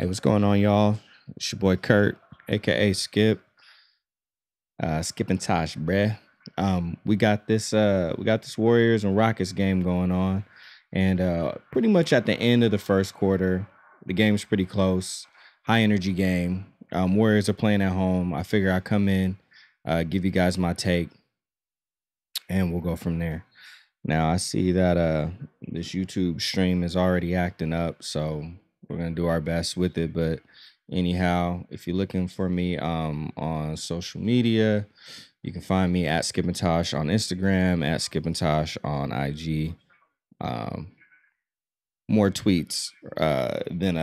Hey, what's going on, y'all? It's your boy Kurt, aka Skip. Skip and Tosh, bruh. We got this Warriors and Rockets game going on. And pretty much at the end of the first quarter, the game's pretty close. High energy game. Warriors are playing at home. I figure I come in, give you guys my take, and we'll go from there. Now I see that this YouTube stream is already acting up, so we're gonna do our best with it. But anyhow, if you're looking for me on social media, you can find me at Skipintosh on Instagram, at Skipintosh on IG. Um, More tweets than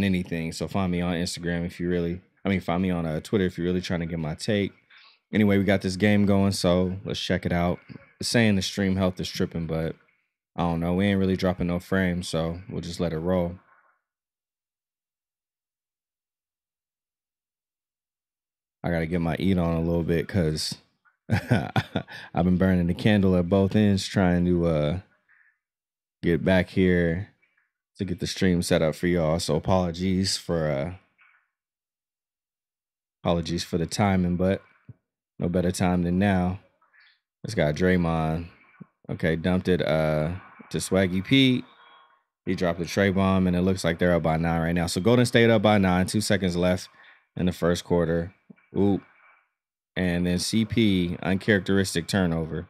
anything. So find me on Instagram if you really find me on Twitter if you're really trying to get my take. Anyway, we got this game going, so let's check it out. It's saying the stream health is tripping, but I don't know. We ain't really dropping no frames, so we'll just let it roll. I gotta get my eat on a little bit because I've been burning the candle at both ends trying to get back here to get the stream set up for y'all. So apologies for the timing, but no better time than now. This guy Draymond, okay, dumped it to Swaggy Pete. He dropped a tray bomb, and it looks like they're up by 9 right now. So Golden State up by 9, 2 seconds left in the first quarter. Oop. And then CP, uncharacteristic turnover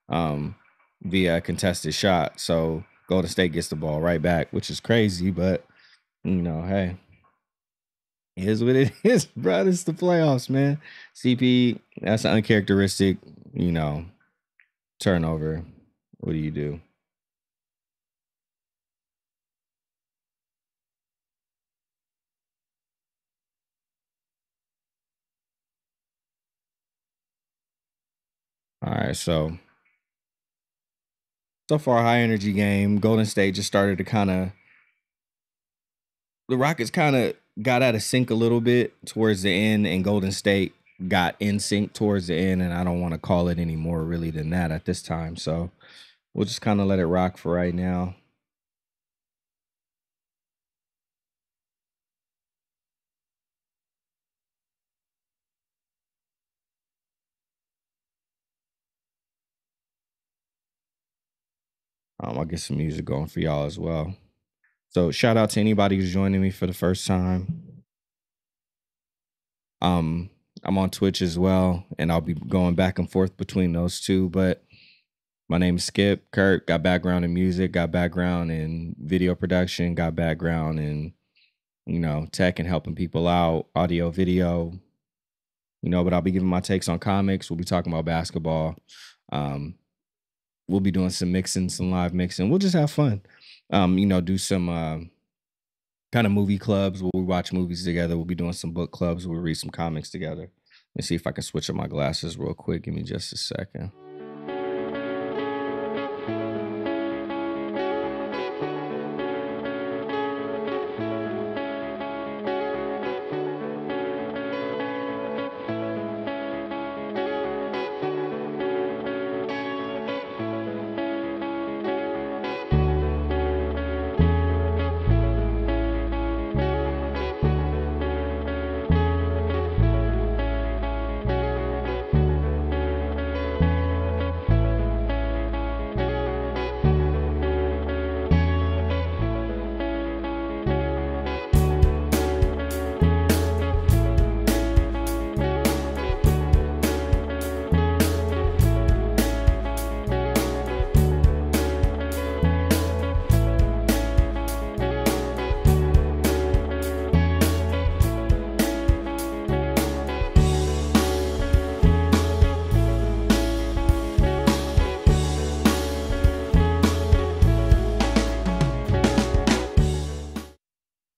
via a contested shot. So Golden State gets the ball right back, which is crazy, but, hey, it is what it is, bro. It's the playoffs, man. CP, that's an uncharacteristic, turnover. What do you do? All right, so far high energy game. Golden State just started to the Rockets kind of got out of sync a little bit towards the end, and Golden State got in sync towards the end. And I don't want to call it any more really than that at this time. So we'll just kind of let it rock for right now. I'll get some music going for y'all as well. So shout out to anybody who's joining me for the first time. Um, I'm on Twitch as well, and I'll be going back and forth between those two. But my name is Skip Kurt. Got background in music, got background in video production, got background in tech and helping people out, audio, video. But I'll be giving my takes on comics. We'll be talking about basketball. Um, we'll be doing some mixing, some live mixing. We'll just have fun. Do some kind of movie clubs where we watch movies together. We'll be doing some book clubs where we read some comics together. Let me see if I can switch up my glasses real quick. Give me just a second.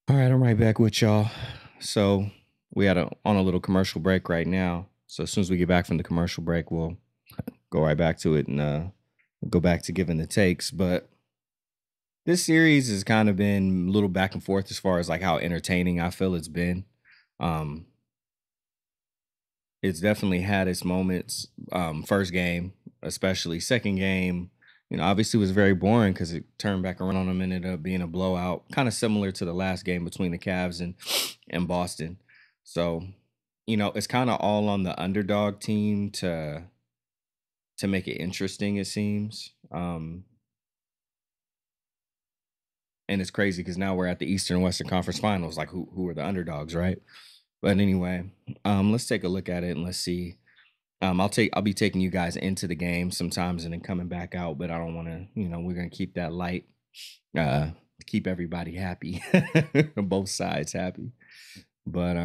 All right, I'm right back with y'all. So we had on a little commercial break right now. So as soon as we get back from the commercial break, we'll go right back to it and go back to giving the takes. But this series has kind of been a little back and forth as far as like how entertaining I feel it's been. Um, it's definitely had its moments. First game, especially second game. Obviously it was very boring because it turned back around and ended up being a blowout, kind of similar to the last game between the Cavs and Boston. So, it's kind of all on the underdog team to make it interesting, it seems. And it's crazy because now we're at the Eastern and Western Conference Finals. Like, who are the underdogs, right? But anyway, let's take a look at it and let's see. I'll be taking you guys into the game sometimes and then coming back out, but I don't want to. We're gonna keep that light. Uh, keep everybody happy, both sides happy. But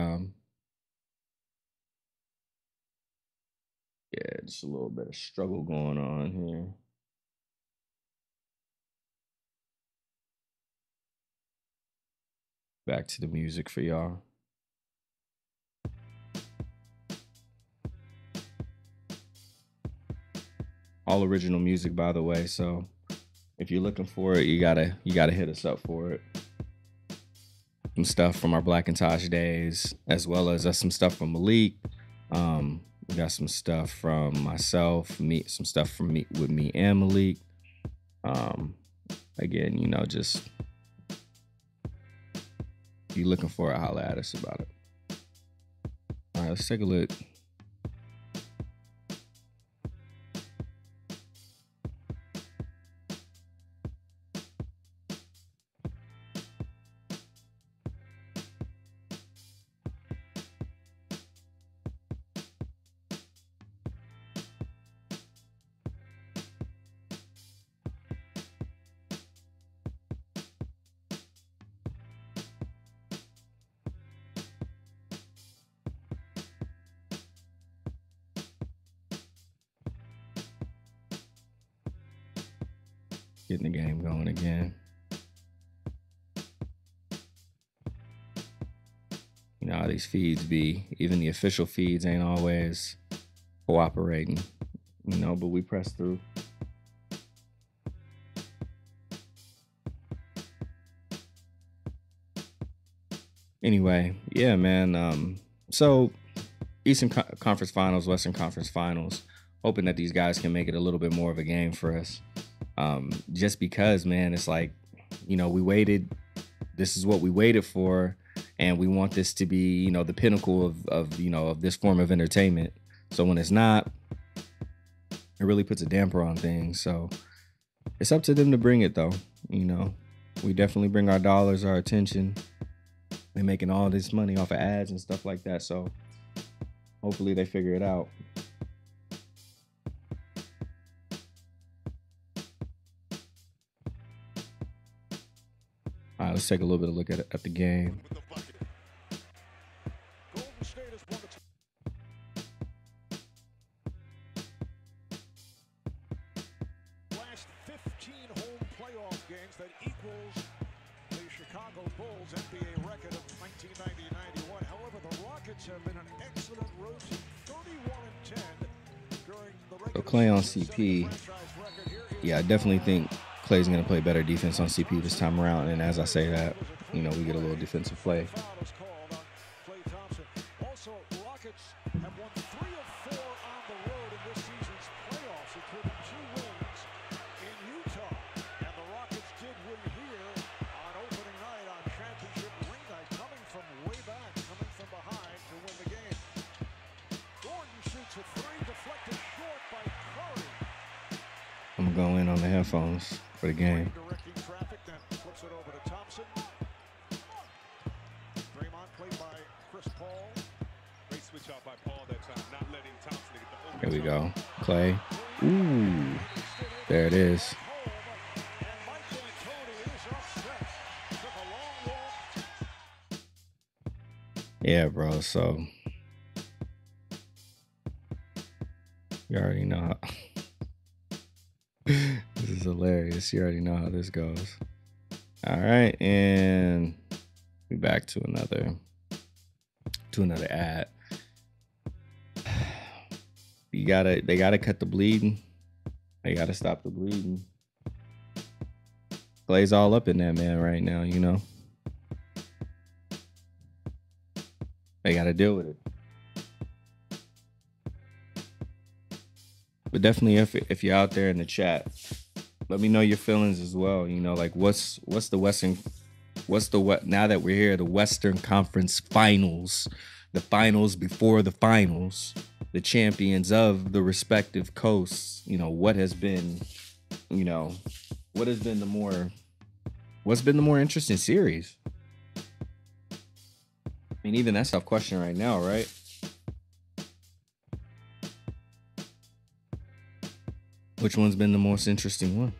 yeah, just a little bit of struggle going on here. Back to the music for y'all. All original music, by the way. So if you're looking for it, you gotta hit us up for it. Some stuff from our Black and Tosh days, as well as some stuff from Leek. We got some stuff from myself, some stuff from me with me and Malik. Again, just if you're looking for it, holla at us about it. All right, let's take a look. Getting the game going again. You know how these feeds be. Even the official feeds ain't always cooperating, but we press through. Anyway, yeah, man. So Eastern Conference Finals, Western Conference Finals, hoping that these guys can make it a little bit more of a game for us. Just because, man, it's like, we waited. This is what we waited for, and we want this to be, the pinnacle of this form of entertainment. So when it's not, it really puts a damper on things. So it's up to them to bring it, though. We definitely bring our dollars, our attention. They're making all this money off of ads and stuff like that. So hopefully they figure it out. All right, let's take a little bit of a look at the game. Last 15 home playoff games that equals the Chicago Bulls NBA record of 1990-91. However, the Rockets have been an excellent road team, 31-10 during the regular So Clay on CP. Yeah, I definitely think Clay's going to play better defense on CP this time around. And as I say that, we get a little defensive play. Also, Rockets have won 3 of 4 on the road in this season's playoffs, including 2 wins in Utah. And the Rockets did win here on opening night, on championship ring night, coming from way back, coming from behind to win the game. Gordon shoots a 3, deflected short by Curry. I'm going to go in on the headphones for the game. Directing traffic, then flips it over to Thompson. Draymond played by Chris Paul. Great switch out by Paul that time, not letting Thompson get the open. Here we go. Clay. Ooh. There it is. Yeah, bro. So you already know how. This is hilarious. You already know how this goes. All right, and we back to another ad. They gotta cut the bleeding. They gotta stop the bleeding. Clay's all up in that, man, right now, They gotta deal with it. But definitely, if you're out there in the chat, Let me know your feelings as well. You know, like what's the Western, what's the what now that we're here, the Western Conference Finals, the finals before the finals, the champions of the respective coasts. You know, what has been, you know, what has been the more, what's been the more interesting series? I mean, even that's a tough question right now, right? Which one's been the most interesting one?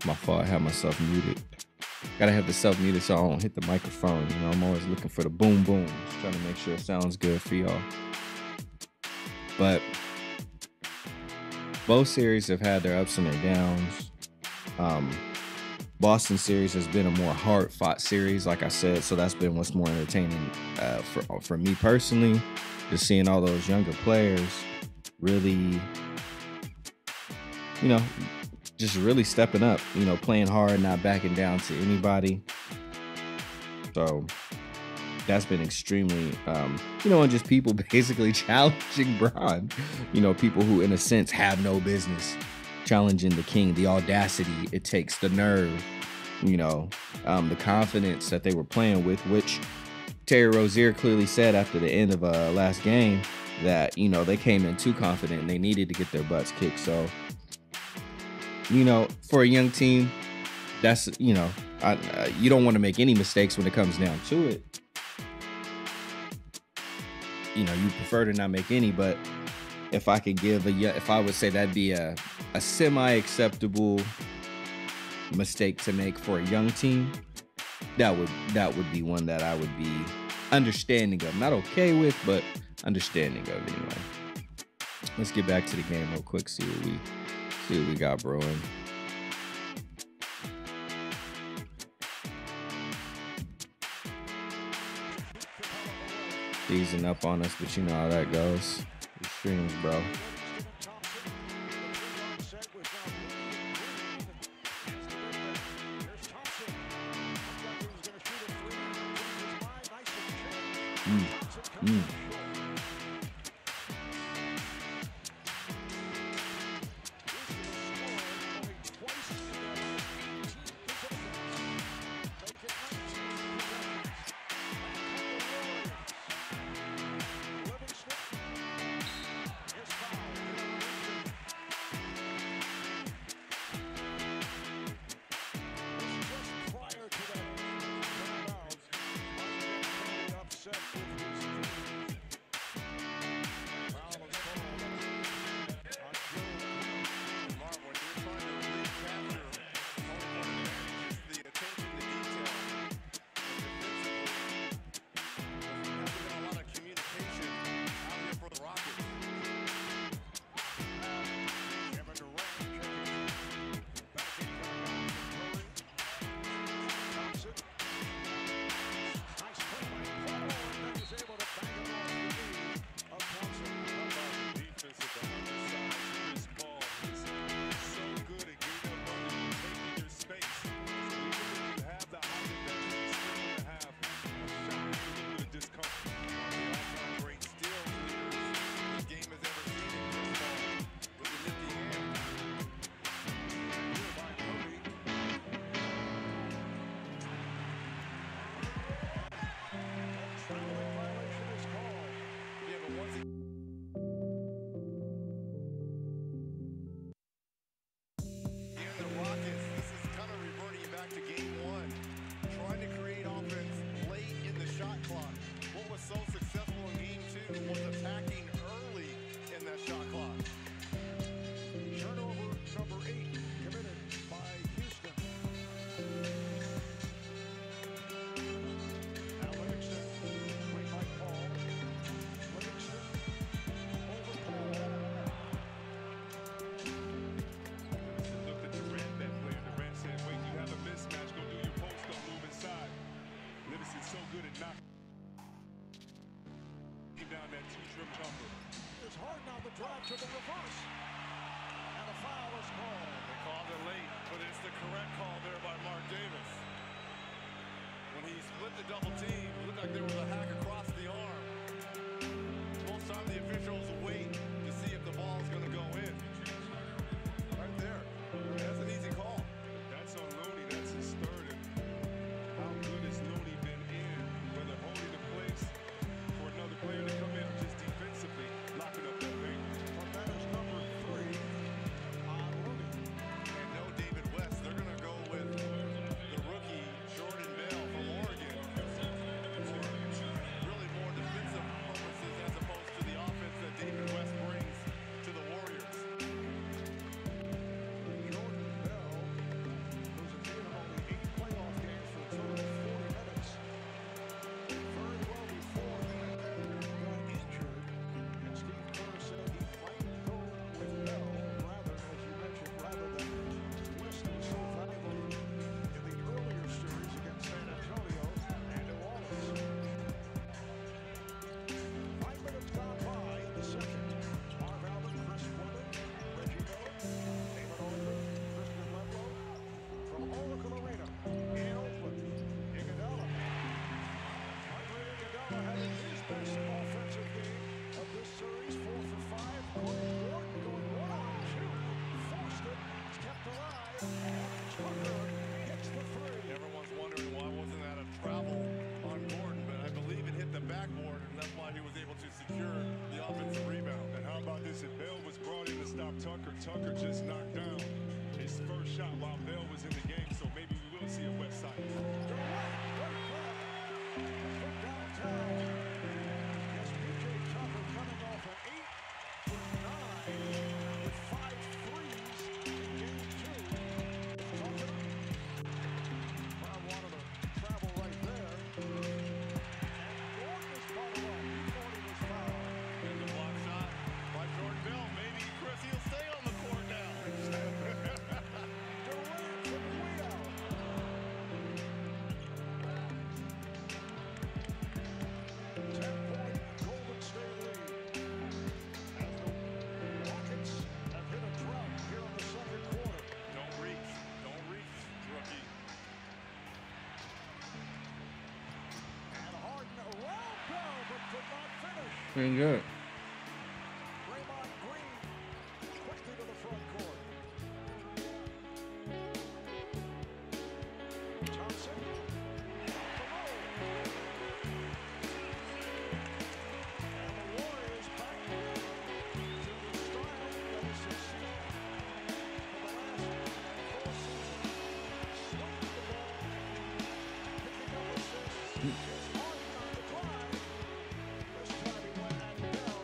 My fault, I have myself muted. Gotta have the self muted so I don't hit the microphone. You know, I'm always looking for the boom boom. Just trying to make sure it sounds good for y'all. But both series have had their ups and their downs. Boston series has been a more hard fought series, like I said, so that's been what's more entertaining for me personally. Just seeing all those younger players really, you know, just really stepping up, you know, playing hard, not backing down to anybody. So that's been extremely, you know, and just people basically challenging Bron. You know, people who, in a sense, have no business challenging the king, the audacity it takes, the nerve, you know, the confidence that they were playing with, which Terry Rozier clearly said after the end of last game that, you know, they came in too confident and they needed to get their butts kicked. So, you know, for a young team, that's, you know, you don't want to make any mistakes when it comes down to it. You know, you prefer to not make any, but if I could give if I would say that'd be a semi-acceptable mistake to make for a young team, that would be one that I would be understanding of. Not okay with, but understanding of anyway. Let's get back to the game real quick, see what we got brewing. Easing up on us, but you know how that goes. The streams, bro. attacking early in that shot clock. Turnover number 8 committed by Houston. Now Livingston, played by Paul. Livingston over Paul. Livingston looked at Durant, that player. Durant said, wait, you have a mismatch. Go do your post-up, move inside. Livingston's so good at knocking down that two-trim jumper. It's Harden on the drive to the reverse. And a foul is called. They called it late, but it's the correct call there by Mark Davis. When he split the double team, it looked like there was a hack across the arm. Both times the officials wait to see if the ball's going to go in. Right there. That's an easy call. That's on Looney. That's his third. And how good has Looney been in, whether holding the place for another player to come in or just defensively locking up that thing? But that is number 3 on Looney. And no David West. They're going to go with the rookie Jordan Bell from Oregon. Really more defensive purposes as opposed to the offense that David West brings to the Warriors. Jordan Bell, who's a kid of only 8 playoff games for a total of 40 minutes, did very well before he got injured. And Steve Kerr said he might go with Bell rather, as you mentioned, rather than West, who was so valuable in the earlier series against San Antonio and New Orleans. 5 minutes gone by in the second. Marv Albert, Chris Webber, Reggie Miller, Damon Oliver, Christian Ledlow from Oracle Arena in Oakland. Iguodala. Andre Iguodala having his best offensive game of this series, 4 for 5. Gordon going 1-on-2, forced it, it's kept alive, and Tucker hits the 3. Everyone's wondering why wasn't that a travel on Gordon, but I believe it hit the backboard, and that's why he was able to secure the offensive rebound. And how about this? If Bell was brought in to stop Tucker, Tucker just knocked down his first shot while Bell was in the game, so maybe we will see a West Side. From downtown. Yes, PJ Tucker coming off an 8 for 9 with 5 threes in game 2. Tucker, Bob wanted to travel right there. And Gordon is fouled up. He thought he was fouled. And the block shot by Jordan Bell. Maybe Chris, he'll stay on the court now. Durant from way out. 10-point Golden State lead. As the Rockets have hit a drought here in the second quarter. Don't reach, rookie. And Harden around Bell, but could not finish. Pretty good. Draymond Green quickly to the front court. Thompson. The roll. And the Warriors back to the style that has succeeded for the last 4 seasons. Swinging the ball, picking up assists. Here's Harden on the drive. This time he went at Bell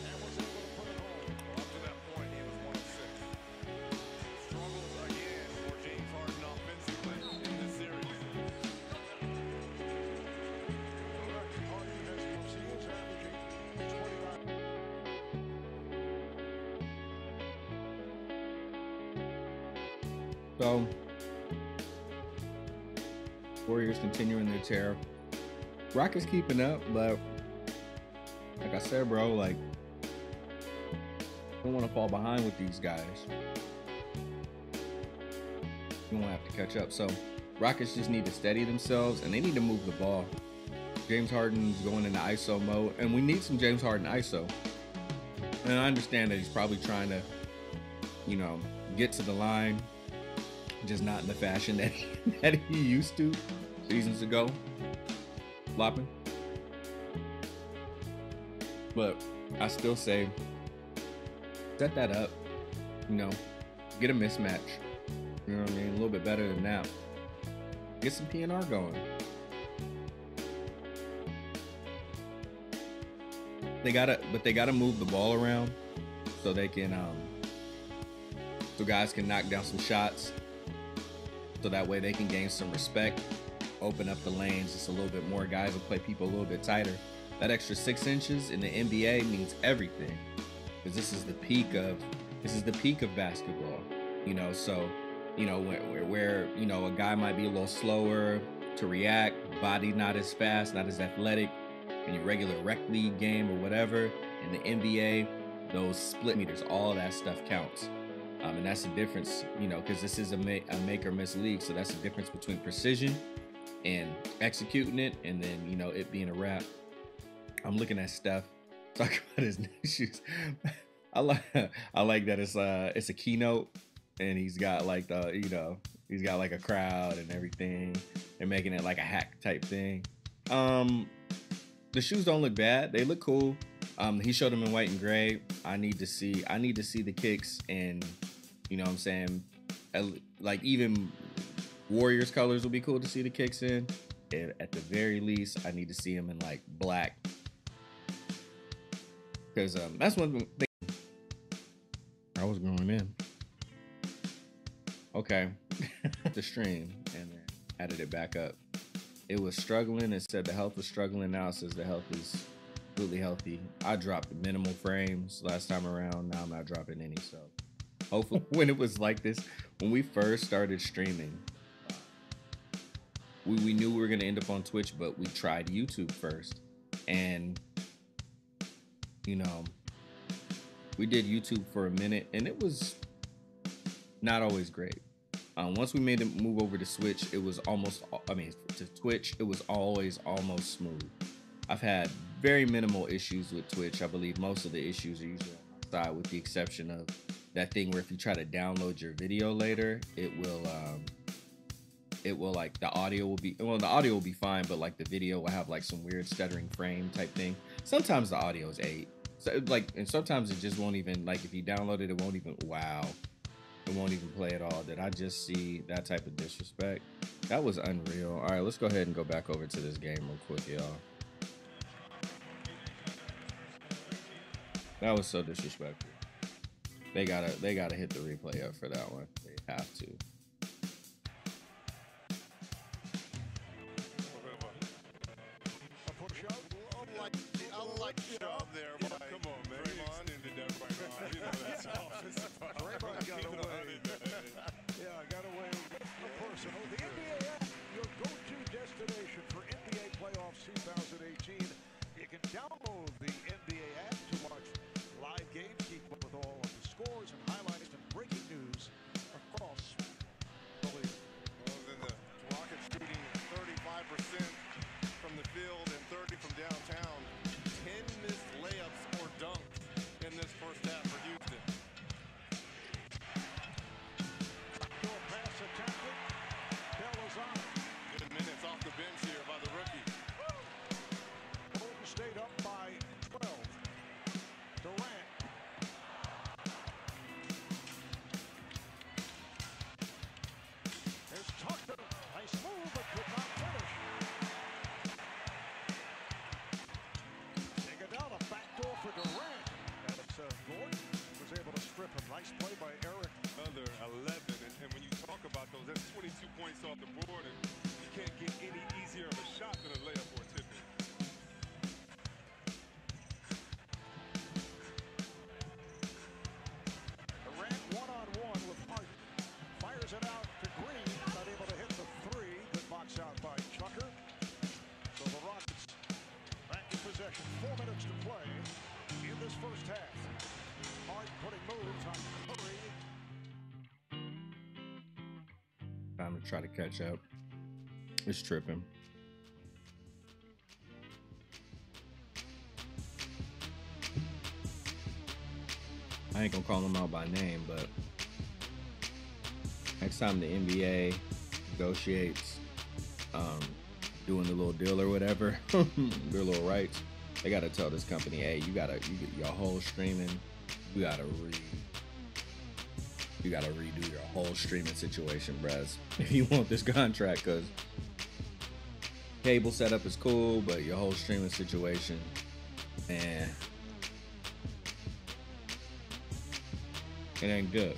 and was able to put it home. Well, up to that point, he was 1 of 6. Struggled again for James Harden offensively in this series. Correct. Harden has, he is averaging 29. So, Warriors continuing their tear. Rockets keeping up, but like I said, bro, like, don't want to fall behind with these guys. You won't have to catch up. So, Rockets just need to steady themselves, and they need to move the ball. James Harden's going into ISO mode, and we need some James Harden ISO. And I understand that he's probably trying to, get to the line, just not in the fashion that he used to seasons ago. Flopping. But I still say, set that up, get a mismatch. You know what I mean? A little bit better than that. Get some PNR going. They gotta move the ball around so they can, so guys can knock down some shots, so that way they can gain some respect, open up the lanes just a little bit more. Guys will play people a little bit tighter. That extra 6 inches in the NBA means everything, because this is the peak of basketball. You know, so you know where you know a guy might be a little slower to react, body not as fast, not as athletic in your regular rec league game or whatever. In the NBA, those split meters, all that stuff counts. And that's the difference, you know, because this is a make or miss league. So that's the difference between precision and executing it, and then, you know, it being a wrap. I'm looking at Steph talking about his new shoes. I like that it's a keynote, and he's got like he's got like a crowd and everything. They're making it like a hack type thing. The shoes don't look bad. They look cool. He showed them in white and gray. I need to see the kicks, and you know what I'm saying, like even Warriors colors will be cool to see the kicks in. And at the very least, I need to see them in like black, because that's one thing. I was going in. Okay, the stream, and then added it back up. It was struggling. It said the health was struggling. Now it says the health is completely healthy. I dropped the minimal frames last time around. Now I'm not dropping any. So hopefully, when it was like this, when we first started streaming, we knew we were going to end up on Twitch, but we tried YouTube first. And, you know, we did YouTube for a minute, and it was not always great. Once we made the move over to Twitch, it was to Twitch, it was always almost smooth. I've had very minimal issues with Twitch. I believe most of the issues are usually on my side, with the exception of that thing where if you try to download your video later, it will like the audio will be fine, but like the video will have like some weird stuttering frame type thing. Sometimes the audio is 8. So and sometimes it just won't even, like if you download it, it won't even play at all. Did I just see that type of disrespect? That was unreal. All right, let's go ahead and go back over to this game real quick, y'all. That was so disrespectful. They gotta hit the replay up for that one. They have to. Unlike shove there by come on, man. Draymond ended that right on. You know that's office. Draymond got away. Yeah, got away with the personal. The NBA app, your go-to destination for NBA playoffs 2018. You can download the NBA app to watch live games, keep up with all of the scores and highlights and breaking news across the league. Well, then the Rockets shooting 35% from the field and 30 from downtown. 10 missed layups or dunks in this first half for Houston. Your pass attempted. Bell is on. Good minutes off the bench here by the rookie. Golden State up by 12. Durant. There's Tucker. Nice move, but could not finish. Take it down, a backdoor for Durant. And it's Gordon was able to strip him. Nice play by Eric. Another 11, and when you talk about those, that's 22 points off the board, and you can't get any easier of a shot than a layup or a tip-in. Durant one-on-one with Harden. Fires it out to Green. Not able to hit the three. Good box out by Tucker. So the Rockets back in possession. 4 minutes to play in this first half. Hard putting moves on Curry. Time to try to catch up. It's tripping. I ain't gonna call them out by name, but next time the NBA negotiates doing the little deal or whatever, their little rights, they gotta tell this company, hey, you get your whole streaming, you gotta redo your whole streaming situation, bruh, if you want this contract, because cable setup is cool, but your whole streaming situation, man, It ain't good.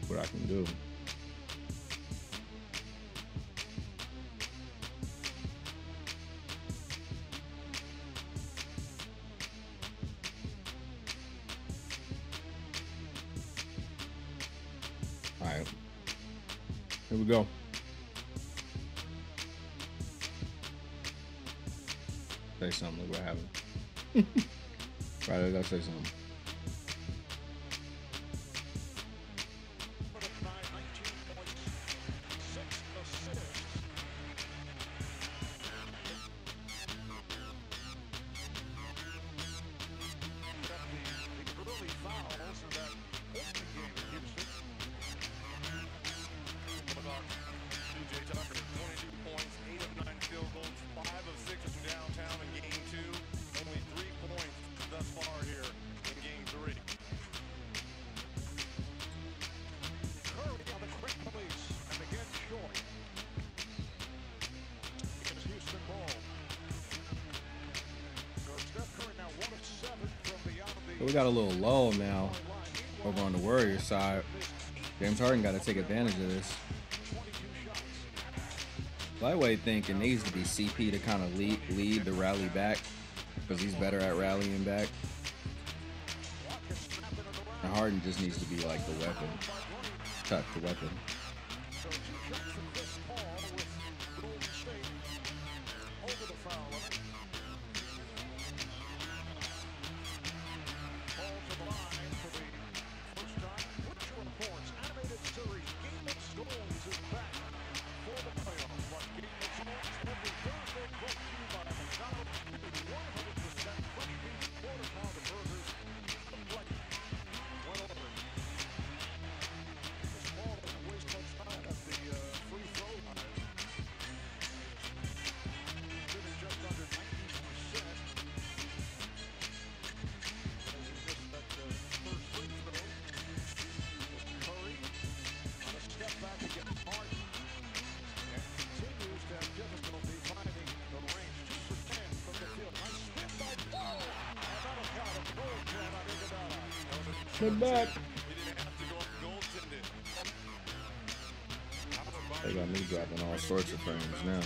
What I can do. All right. Here we go. Say something. Look what happened. Right, I gotta say something. We got a little lull now over on the Warriors side. James Harden got to take advantage of this. Lightweight think it needs to be CP to kind of lead the rally back because he's better at rallying back. And Harden just needs to be like the weapon. Tuck the weapon. Get back. They got me dropping all sorts of frames now.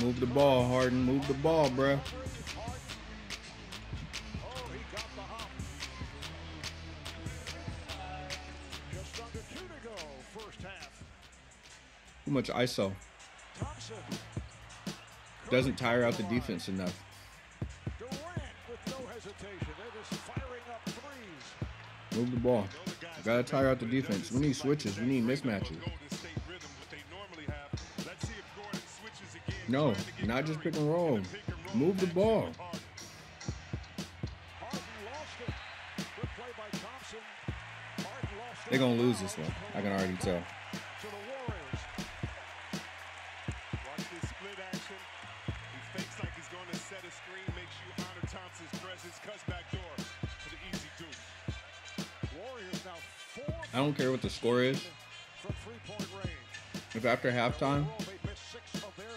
Move the ball, Harden. Move the ball, bruh. Too much ISO. Doesn't tire out the defense enough. Move the ball. Gotta tire out the defense. We need switches. We need mismatches. No, not just pick and roll. Move the ball. They're going to lose this one. I can already tell. Watch this split action. He fakes like he's going to set a screen, makes you honor Thompson's presence, cuts back door for the easy deuce. Warriors now 4. I don't care what the score is. If after halftime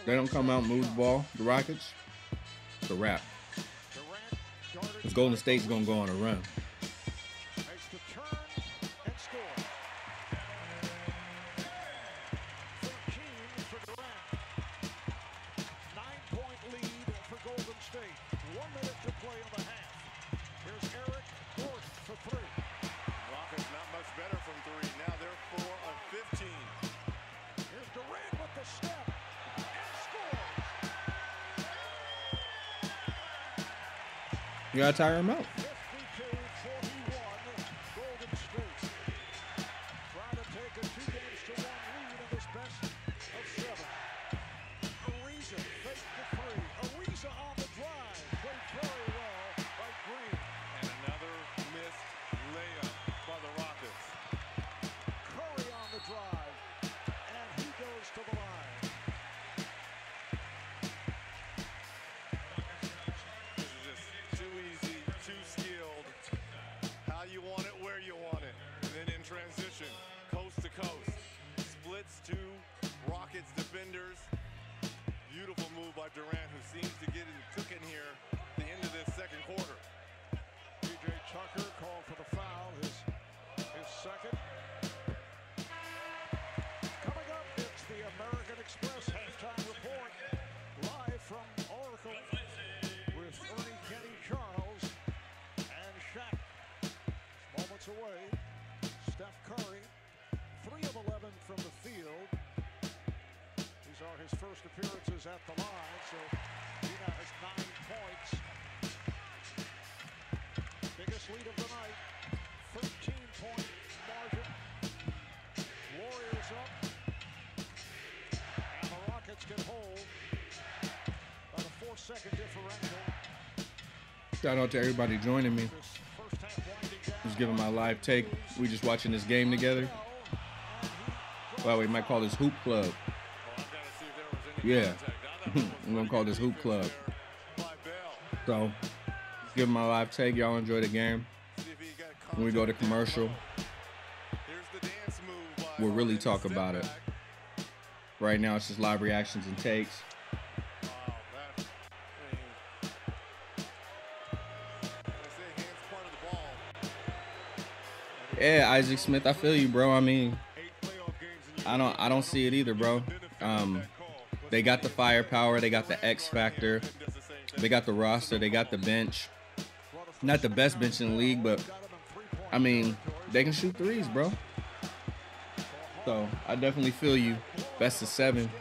they don't come out and move the ball, the Rockets, it's a wrap. Because Golden State's going to go on a run. You gotta tire him out. points away. Steph Curry, 3 of 11 from the field. These are his first appearances at the line, so he now has 9 points. Biggest lead of the night, 13-point margin. Warriors up, and the Rockets can hold by the 4-second differential. Shout out to everybody joining me. Just giving my live take. We just watching this game together. Well, we might call this Hoop Club. Yeah, I'm gonna call this Hoop Club. So, just giving my live take. Y'all enjoy the game. When we go to commercial, we'll really talk about it. Right now, it's just live reactions and takes. Yeah, Isaac Smith, I feel you, bro. I mean, I don't see it either, bro. They got the firepower, they got the X factor, they got the roster, they got the bench. Not the best bench in the league, but I mean, they can shoot threes, bro. So I definitely feel you. Best of 7.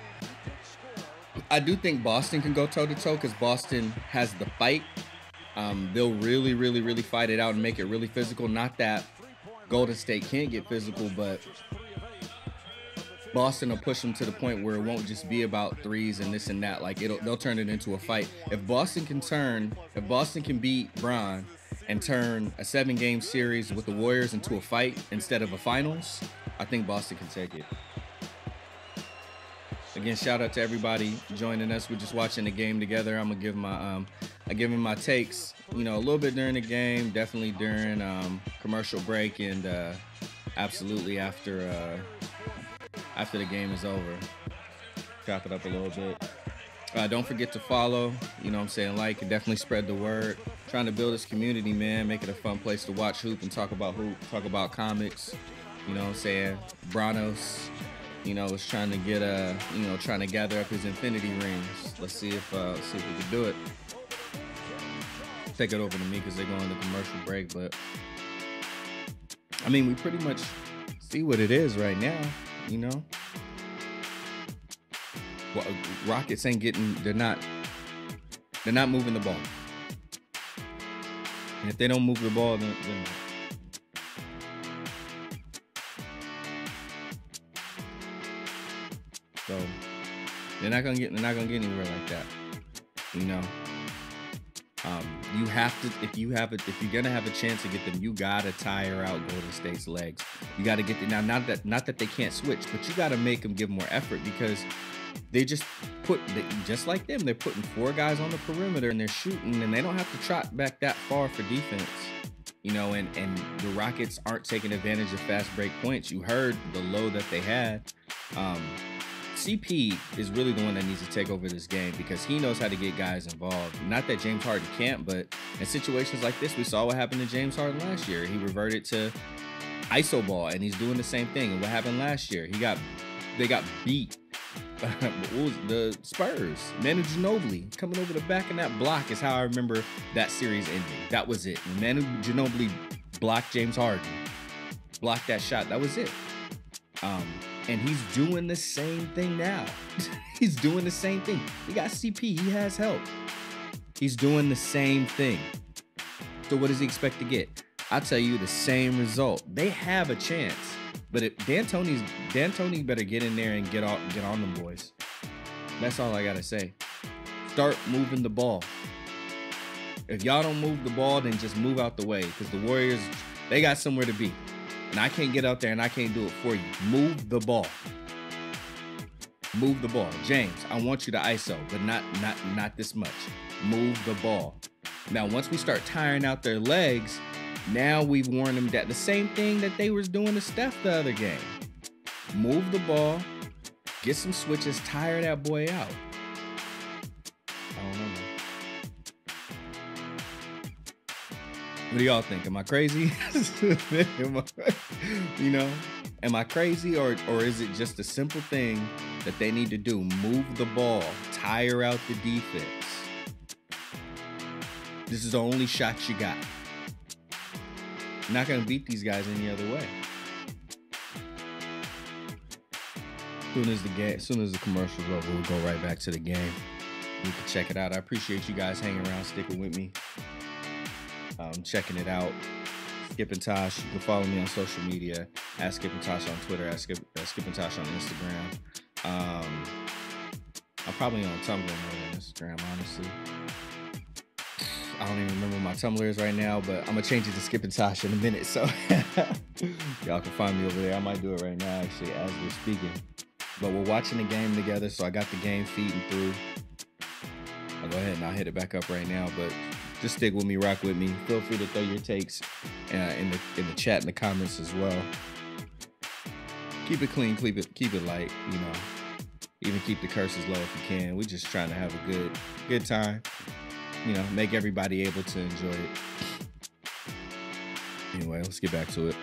I do think Boston can go toe to toe because Boston has the fight. They'll really fight it out and make it really physical. Not that Golden State can't get physical, but Boston will push them to the point where it won't just be about threes and this and that. Like they'll turn it into a fight. If Boston can beat Bron and turn a 7-game series with the Warriors into a fight instead of a finals, I think Boston can take it. Again, shout out to everybody joining us. We're just watching the game together. I'm gonna give my takes, a little bit during the game, definitely during commercial break, and absolutely after the game is over. Chop it up a little bit. Don't forget to follow, like, and definitely spread the word. Trying to build this community, man, make it a fun place to watch hoop and talk about comics. Branos, is trying to get trying to gather up his infinity rings. Let's see if we can do it. Take it over to me because they're going to commercial break, but I mean, we pretty much see what it is right now, Well, Rockets ain't getting, they're not moving the ball. And if they don't move the ball, then so they're not gonna get anywhere like that. You have to, if you're gonna have a chance to get them, you gotta tire out Golden State's legs. You gotta get them now. Not that they can't switch, but you gotta make them give more effort because they just like them. They're putting 4 guys on the perimeter and they're shooting, and they don't have to trot back that far for defense. And the Rockets aren't taking advantage of fast break points. You heard the low that they had. CP is really the one that needs to take over this game because he knows how to get guys involved. Not that James Harden can't, but in situations like this, we saw what happened to James Harden last year. He reverted to ISO ball, and he's doing the same thing. And what happened last year? They got beat. The Spurs, Manu Ginobili coming over the back of that block is how I remember that series ending. That was it. Manu Ginobili blocked James Harden, blocked that shot. That was it. And he's doing the same thing now. He's doing the same thing. He got CP. He has help. He's doing the same thing. So what does he expect to get? I'll tell you the same result. They have a chance. But if D'Antoni better get in there and get on them boys. That's all I gotta say. Start moving the ball. If y'all don't move the ball, then just move out the way. Because the Warriors, they got somewhere to be. And I can't get out there and I can't do it for you. Move the ball. Move the ball. James, I want you to ISO, but not this much. Move the ball. Now, once we start tiring out their legs, now we've warned them that the same thing that they was doing to Steph the other game. Move the ball, get some switches, tire that boy out. I don't know, man. What do y'all think? Am I crazy? Am I crazy or is it just a simple thing that they need to do? Move the ball, tire out the defense. This is the only shot you got. Not going to beat these guys any other way. As soon as the commercial's over, we'll go right back to the game. You can check it out. I appreciate you guys hanging around, sticking with me, checking it out. Skip and Tosh. You can follow me on social media at Skip and Tosh on Twitter, at Skip and Tosh on Instagram. I'm probably on Tumblr more than Instagram, honestly. I don't even remember what my Tumblr is right now, but I'm gonna change it to Skip and Tosh in a minute, so y'all can find me over there. I might do it right now, actually, as we're speaking. But we're watching the game together, so I got the game feeding through. I'll go ahead and I'll hit it back up right now, but just stick with me, rock with me. Feel free to throw your takes in the chat and the comments as well. Keep it clean, keep it light, you know. Even keep the curses low if you can. We're just trying to have a good time. You know, make everybody able to enjoy it. Anyway, let's get back to it.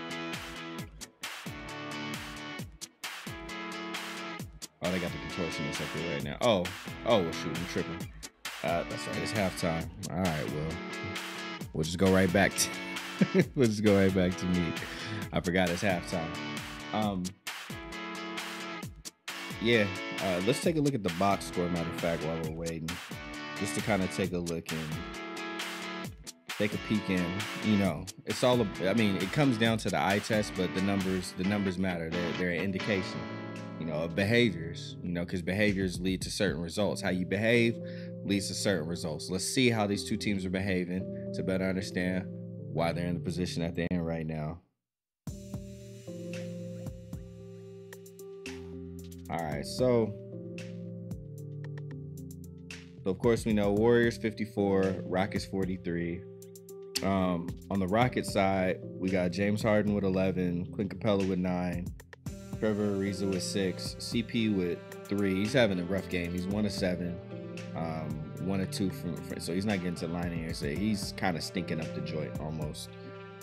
Oh, they got the contortionist up here right now. Oh, well, shoot, I'm tripping. That's right, it's halftime. All right, well, we'll just go right back to me. I forgot it's halftime. Yeah, let's take a look at the box score, matter of fact, while we're waiting. Just to kind of take a look and take a peek in, you know, it's all, I mean, it comes down to the eye test, but the numbers matter. They're an indication, you know, of behaviors, you know, because behaviors lead to certain results. How you behave leads to certain results. Let's see how these two teams are behaving to better understand why they're in the position that they're in right now. All right, so of course we know Warriors 54, Rockets 43. On the Rockets side, we got James Harden with 11, Clint Capella with 9, Trevor Ariza with 6, CP with 3. He's having a rough game. He's 1 of 7, 1 of 2 from, so he's not getting to the line here. So he's kind of stinking up the joint almost,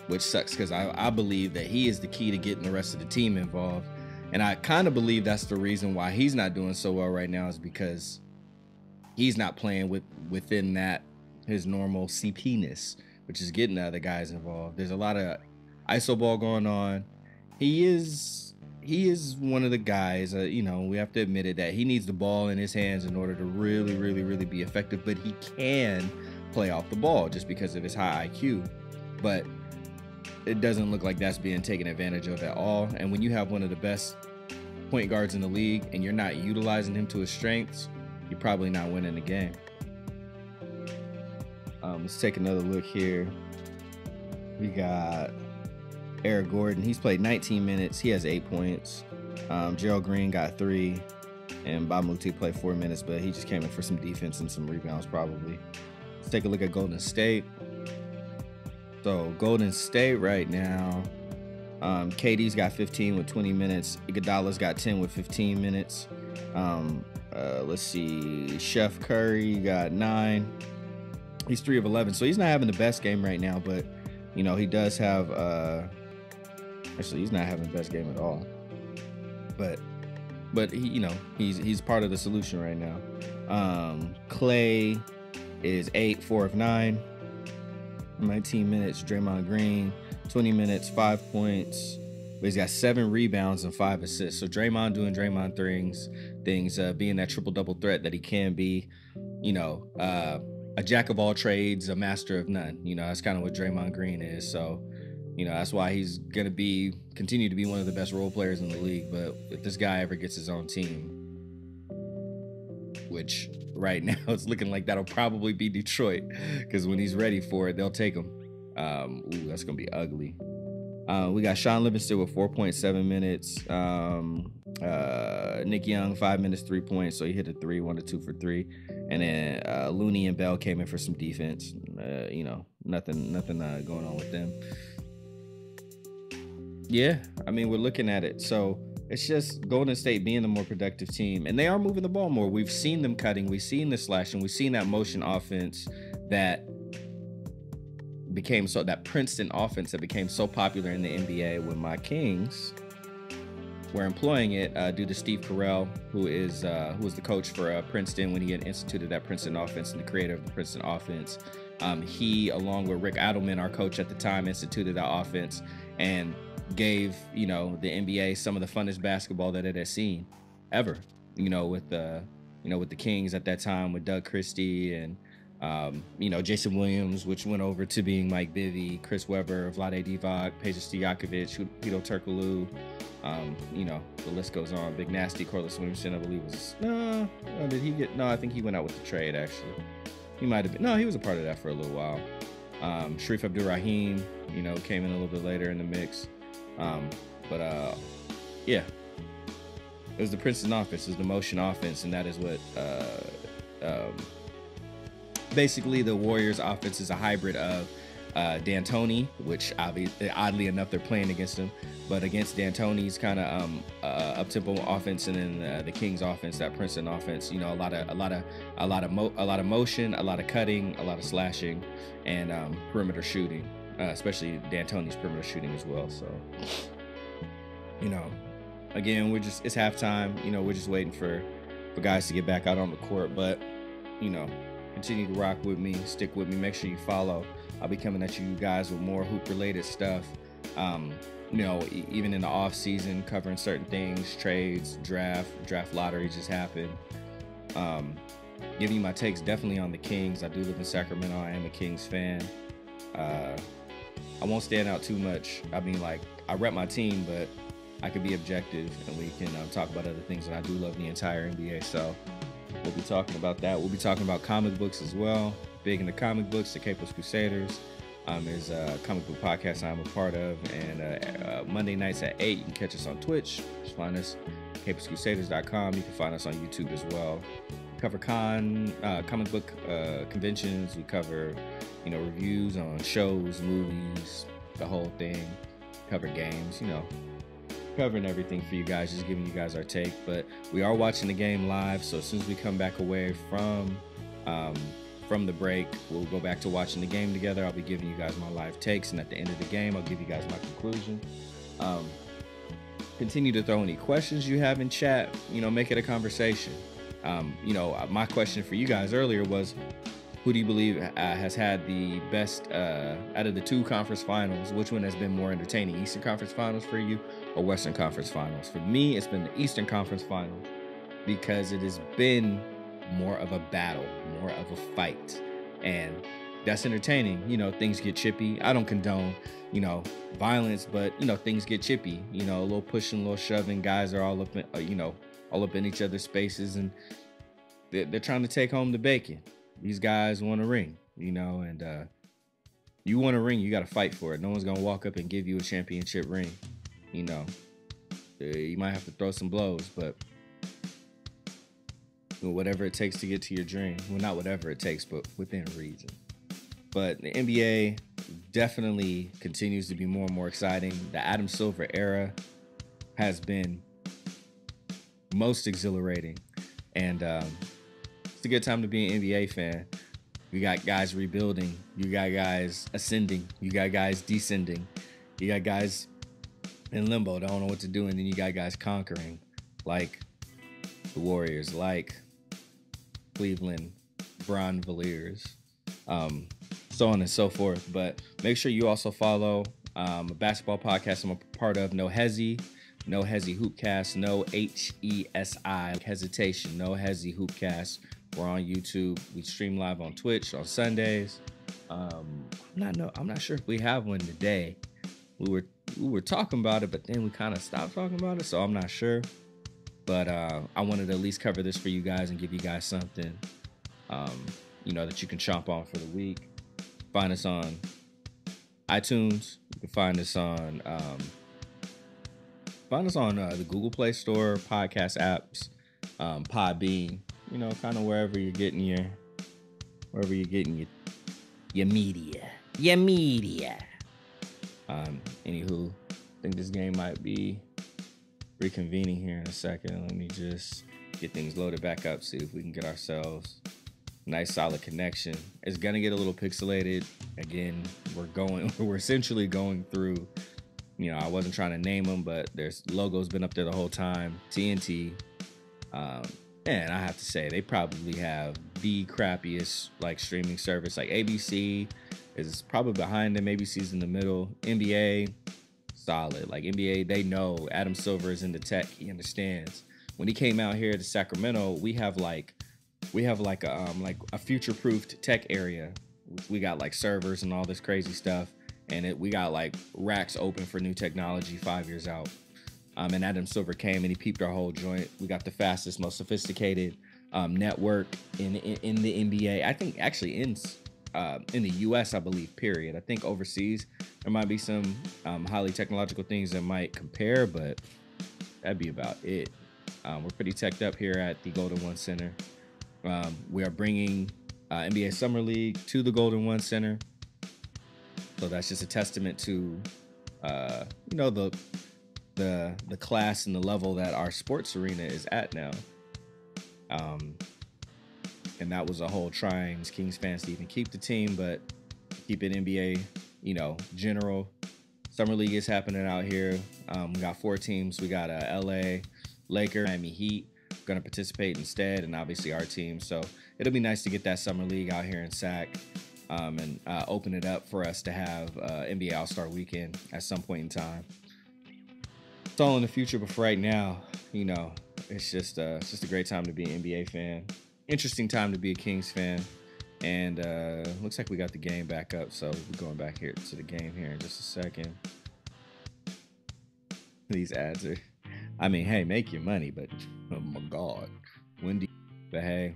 which sucks because I believe that he is the key to getting the rest of the team involved. And I kind of believe that's the reason why he's not doing so well right now, is because he's not playing within that his normal CP-ness, which is getting the other guys involved. There's a lot of iso ball going on. He is one of the guys, you know, we have to admit it, that he needs the ball in his hands in order to really, really, really be effective. But he can play off the ball just because of his high IQ. But it doesn't look like that's being taken advantage of at all. And when you have one of the best point guards in the league and you're not utilizing him to his strengths, you're probably not winning the game. Let's take another look here. We got Eric Gordon. He's played 19 minutes. He has 8 points. Gerald Green got 3. And Bamuti played 4 minutes, but he just came in for some defense and some rebounds probably. Let's take a look at Golden State. So Golden State right now, KD's got 15 with 20 minutes. Iguodala's got 10 with 15 minutes. Let's see, Chef Curry got 9. He's 3 of 11, so he's not having the best game right now, but you know, he does have actually he's not having the best game at all, but he, you know, he's part of the solution right now. Clay is 8, 4 of 9, 19 minutes. Draymond Green 20 minutes, 5 points, but he's got 7 rebounds and 5 assists. So Draymond doing Draymond things, being that triple-double threat that he can be, you know, a jack of all trades, a master of none. You know, that's kind of what Draymond Green is. So, you know, that's why he's going to continue to be one of the best role players in the league. But if this guy ever gets his own team, which right now it's looking like that'll probably be Detroit, because when he's ready for it, they'll take him. That's going to be ugly. We got Sean Livingston with 4.7 minutes. Nick Young, 5 minutes, 3 points. So he hit a 3, 1 to 2 for 3. And then Looney and Bell came in for some defense. You know, nothing going on with them. Yeah, I mean, we're looking at it. So it's just Golden State being the more productive team. And they are moving the ball more. We've seen them cutting. We've seen the slashing. We've seen that motion offense that Princeton offense that became so popular in the NBA when my Kings were employing it due to Steve Carell, who was the coach for Princeton when he had instituted that Princeton offense and the creator of the Princeton offense. He, along with Rick Adelman, our coach at the time, instituted the offense and gave, the NBA some of the funnest basketball that it has seen ever. With the Kings at that time with Doug Christie and Jason Williams, which went over to being Mike Bibby, Chris Webber, Vlade Divac, Peja Stojakovic, Hedo Turkoglu. The list goes on. Big Nasty, Corliss Williamson, I believe was did he get? No, I think he went out with the trade actually. He might have been. No, he was a part of that for a little while. Sharif Abdul-Rahim, came in a little bit later in the mix. Yeah. It was the Princeton offense, it was the motion offense, and that is what basically the Warriors offense is a hybrid of D'Antoni, which oddly enough they're playing against him, but against D'Antoni's kind of up-tempo offense, and then the Kings offense, that Princeton offense, a lot of motion, a lot of cutting, a lot of slashing, and perimeter shooting, especially D'Antoni's perimeter shooting as well. So, again, it's halftime. We're just waiting for guys to get back out on the court, but continue to rock with me, stick with me. Make sure you follow. I'll be coming at you guys with more hoop-related stuff. Even in the off season, covering certain things, trades, draft lottery just happened. Giving you my takes definitely on the Kings. I do live in Sacramento. I am a Kings fan. I won't stand out too much. I mean, I rep my team, but I could be objective, and we can talk about other things. And I do love the entire NBA, so we'll be talking about that. We'll be talking about comic books as well. Big into comic books. The Capos Crusaders is a comic book podcast I'm a part of, and Monday nights at 8, you can catch us on Twitch. Just find us caposcrusaders.com. You can find us on YouTube as well. We cover comic book conventions. We cover reviews on shows, movies, the whole thing. Cover games, covering everything for you guys, just giving you guys our take. But we are watching the game live, so as soon as we come back away from the break, we'll go back to watching the game together. I'll be giving you guys my live takes, and at the end of the game, I'll give you guys my conclusion. Continue to throw any questions you have in chat. Make it a conversation. My question for you guys earlier was, who do you believe has had the best out of the two conference finals? Which one has been more entertaining, Eastern Conference Finals for you or Western Conference Finals? For me, it's been the Eastern Conference Finals because it has been more of a battle, more of a fight, and that's entertaining. Things get chippy. I don't condone, violence, but things get chippy. A little pushing, a little shoving. Guys are all up in, all up in each other's spaces, and they're trying to take home the bacon. These guys want a ring, and you want a ring, you got to fight for it. No one's gonna walk up and give you a championship ring. You might have to throw some blows, but whatever it takes to get to your dream. Well, not whatever it takes, but within reason. But the NBA definitely continues to be more and more exciting. The Adam Silver era has been most exhilarating, and it's a good time to be an NBA fan. You got guys rebuilding. You got guys ascending. You got guys descending. You got guys in limbo, don't know what to do, and then you got guys conquering, like the Warriors, like Cleveland Cavaliers, so on and so forth. But make sure you also follow a basketball podcast I'm a part of, No Hezi Hoopcast, no HESI hesitation, No Hezi Hoopcast. We're on YouTube. We stream live on Twitch on Sundays. I'm not sure if we have one today. We were talking about it, but then we kind of stopped talking about it, so I'm not sure. But I wanted to at least cover this for you guys and give you guys something, that you can chomp on for the week. Find us on iTunes. You can find us on the Google Play Store, podcast apps, Podbean. Kind of wherever you're getting your media. Anywho, I think this game might be reconvening here in a second. Let me just get things loaded back up, see if we can get ourselves a nice solid connection. It's gonna get a little pixelated. Again, we're essentially going through, I wasn't trying to name them, but there's logos been up there the whole time. TNT, And I have to say, they probably have the crappiest like streaming service. Like ABC is probably behind them. ABC's in the middle. NBA, solid. Like NBA, they know Adam Silver is into tech. He understands. When he came out here to Sacramento, we have like a future-proofed tech area. We got like servers and all this crazy stuff, and we got like racks open for new technology 5 years out. And Adam Silver came and he peeped our whole joint. We got the fastest, most sophisticated network in the NBA. I think actually in the US, I believe. Period. I think overseas there might be some highly technological things that might compare, but that'd be about it. We're pretty teched up here at the Golden One Center. We are bringing NBA Summer League to the Golden One Center, so that's just a testament to the class and the level that our sports arena is at now. And that was a whole trying Kings fans to even keep the team, but keep it NBA, general. Summer League is happening out here. We got 4 teams. We got LA, Lakers, Miami Heat going to participate instead, and obviously our team. So it'll be nice to get that Summer League out here in Sac and open it up for us to have NBA All-Star Weekend at some point in time. It's all in the future, but for right now, it's just a great time to be an NBA fan. Interesting time to be a Kings fan. And looks like we got the game back up, so we're going back here to the game here in just a second. These ads are, hey, make your money, but oh my God, but hey,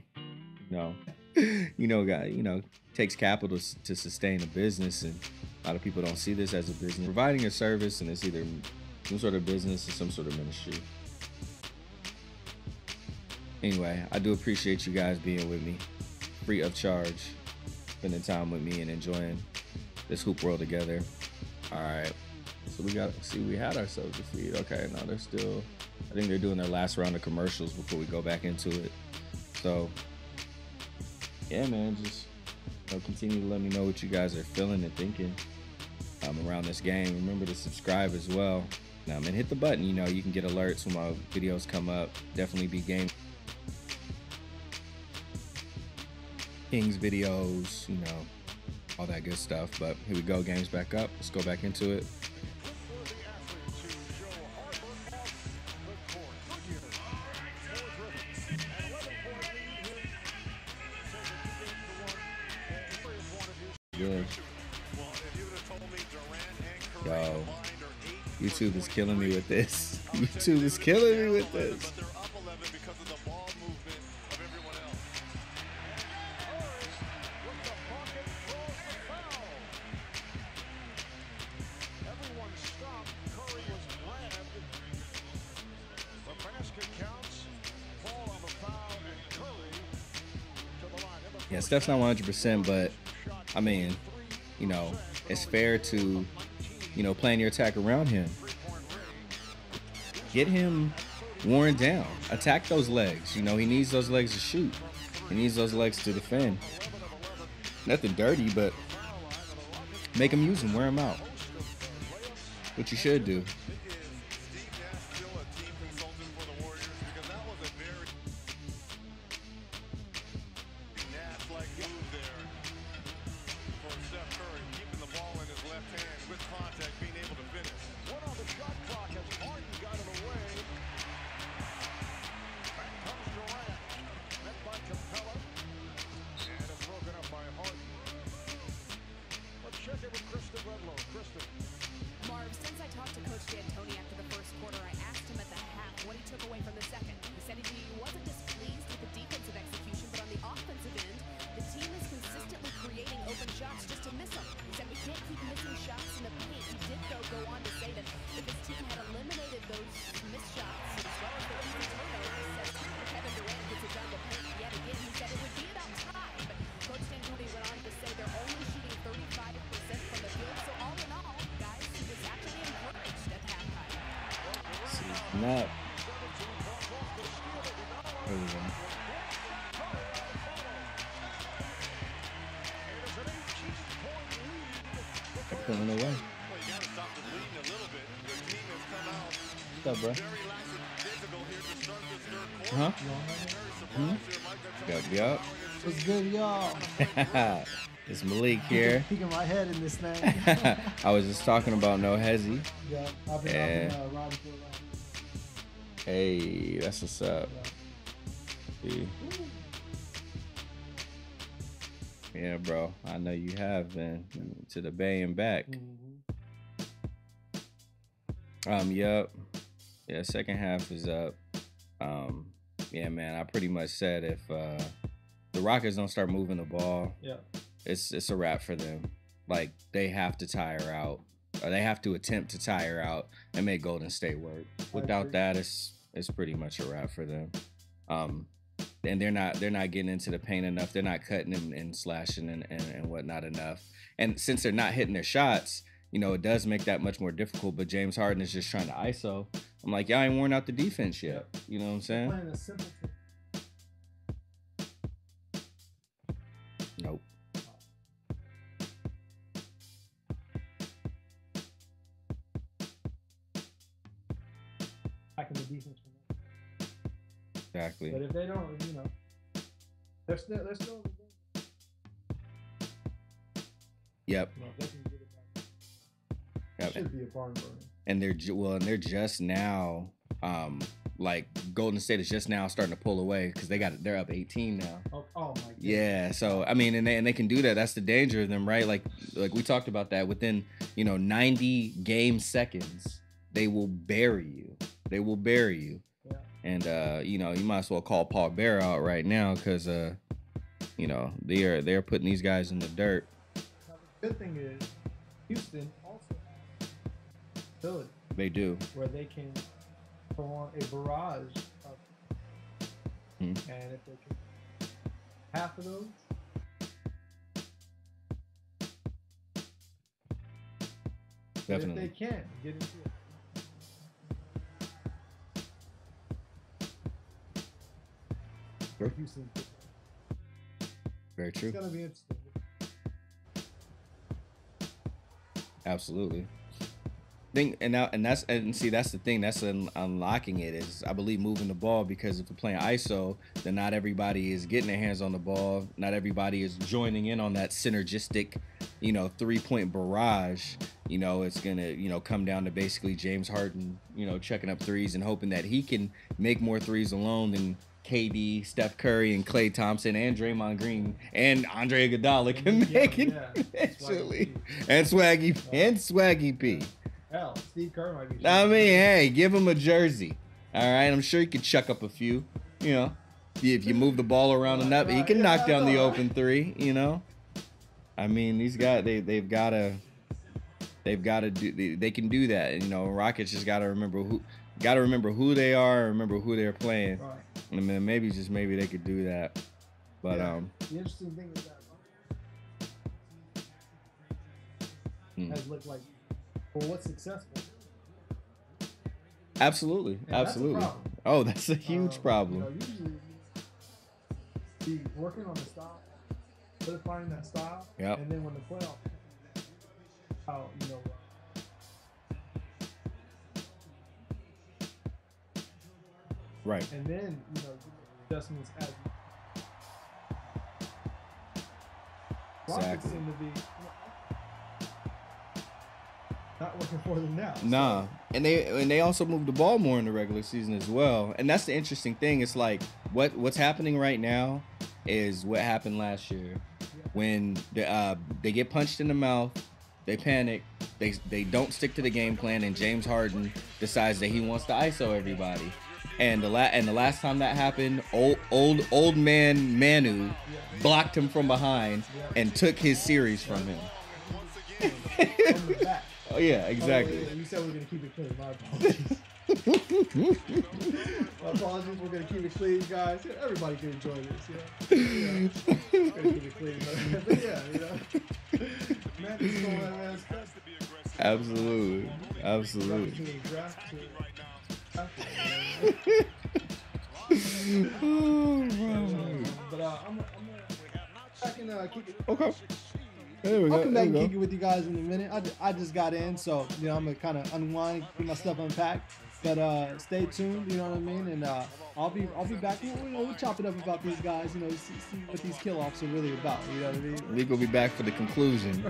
takes capital to sustain a business, and a lot of people don't see this as a business. Providing a service, and it's either some sort of business or some sort of ministry. Anyway, I do appreciate you guys being with me, free of charge, spending time with me and enjoying this hoop world together. All right, so we had ourselves a feed. Okay, now I think they're doing their last round of commercials before we go back into it. So yeah, man, just continue to let me know what you guys are feeling and thinking around this game. Remember to subscribe as well. And hit the button. You can get alerts when my videos come up. Definitely be game Kings videos, all that good stuff. But here we go, game's back up. Let's go back into it. Good. Yo, YouTube is killing me with this. YouTube is killing me with this. Yeah, Steph's not 100%, but it's fair to, plan your attack around him. Get him worn down. Attack those legs. He needs those legs to shoot. He needs those legs to defend. Nothing dirty, but make him use them. Wear him out. What you should do. Not. There we go. Pulling away. What's up, bro? Huh? Yup. What's good, y'all? It's Malik here. Peeking my head in this thing. I was just talking about No Hezzy. Yeah, I've been riding for a while. Hey, that's what's up. See? Yeah, bro. I know you have been to the Bay and back. Yup. Yeah, second half is up. Yeah, man. I pretty much said if the Rockets don't start moving the ball, it's a wrap for them. Like they have to tire out, or they have to attempt to tire out and make Golden State work. Without that, it's pretty much a wrap for them. And they're not getting into the paint enough. They're not cutting and slashing and whatnot enough. And since they're not hitting their shots, you know, it does make that much more difficult. But James Harden is just trying to ISO. I'm like, y'all ain't worn out the defense yet. You know what I'm saying? Playing a simple thing. Nope. Backing the defense from them. Exactly. But if they don't, you know, they're still in the game. Yep. You know, if they can get it back, Yep. it should be a barn burner. And they're just now, like Golden State is just now starting to pull away because they're up 18 now. Oh my God. Yeah, so I mean, and they can do that. That's the danger of them, right? Like we talked about that. Within 90 game seconds, they will bury you. They will bury you. Yeah. And you might as well call Paul Bear out right now because they're putting these guys in the dirt. Now, the good thing is, Houston also has ability They do. where they can throw on a barrage of, and if they can half of those, Definitely. if they can get into it. Houston, Very true. it's gonna be interesting. Absolutely. That's the thing that's unlocking it is I believe moving the ball, because if we're playing ISO, then not everybody is getting their hands on the ball. Not everybody is joining in on that synergistic, 3-point barrage. It's gonna come down to basically James Harden, checking up threes and hoping that he can make more threes alone than KD, Steph Curry, and Klay Thompson, and Draymond Green, and Andre Iguodala can make it eventually. And Swaggy P. Hell, Steve Kerr might be. I mean, hey, give him a jersey. All right, I'm sure he could chuck up a few. If you move the ball around enough, he can knock down the open three. I mean, these guys, they've got to do. They can do that. Rockets just got to remember who they are, remember who they're playing. Right. And then maybe they could do that. But the interesting thing is that has looked like, well, what's successful? Absolutely. That's a problem. Oh, that's a huge problem. Usually be working on the style, solidifying that style, Yep. and then when the playoff, Right. and then adjustments as Rockets Exactly. seem to be not working for them now. Nah, and they also move the ball more in the regular season as well, and that's the interesting thing. It's like what's happening right now is what happened last year when they get punched in the mouth, they panic, they don't stick to the game plan, and James Harden decides that he wants to ISO everybody. And the last time that happened, old man Manu blocked him from behind and took his series from him. From the back. Oh yeah, exactly. You said we're gonna keep it clean. My apologies. My apologies. We're gonna keep it clean, guys. Everybody can enjoy this. We're gonna keep it clean, but man, it's going on, man. Absolutely. But I'm gonna keep it. Okay. There we go. I'll come back and kick it with you guys in a minute. I just got in, so I'm gonna kind of unwind, get my stuff unpacked, But stay tuned, you know what I mean? And I'll be back. We'll chop it up about these guys, see what these kill-offs are really about. You know what I mean? Leek will be back for the conclusion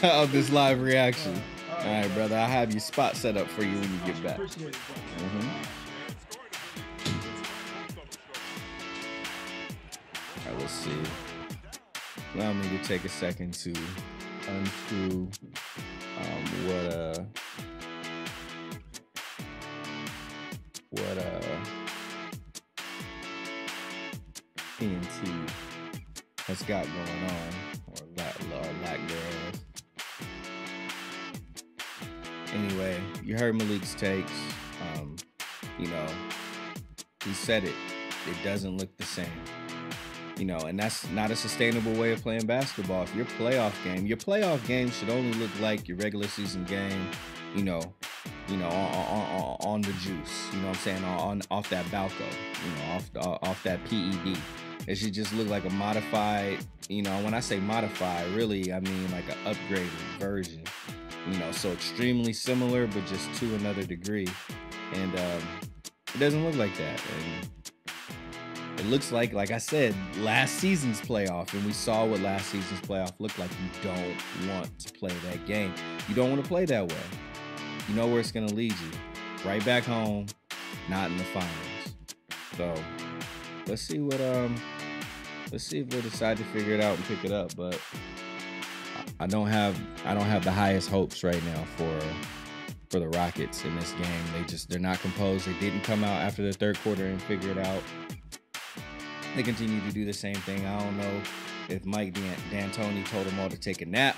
of this live reaction. All right, brother. I have your spot set up for you when you get back. Appreciate it, bro. All right, let's see. Allow me to take a second to unscrew what TNT has got going on, or lack thereof. Anyway, you heard Malik's takes. He said it. It doesn't look the same. And that's not a sustainable way of playing basketball. If your playoff game should only look like your regular season game, on the juice, you know what I'm saying, off that Balco, off that PED. It should just look like a modified, when I say modified, really, I mean like an upgraded version, so extremely similar, but just to another degree. And it doesn't look like that. And it looks like I said, last season's playoff, and we saw what last season's playoff looked like. You don't want to play that game. You don't want to play that way. You know where it's going to lead you. Right back home, not in the finals. So let's see if they decide to figure it out and pick it up. But I don't have the highest hopes right now for the Rockets in this game. They're not composed. They didn't come out after the third quarter and figure it out. They continue to do the same thing. I don't know if Mike D'Antoni told them all to take a nap,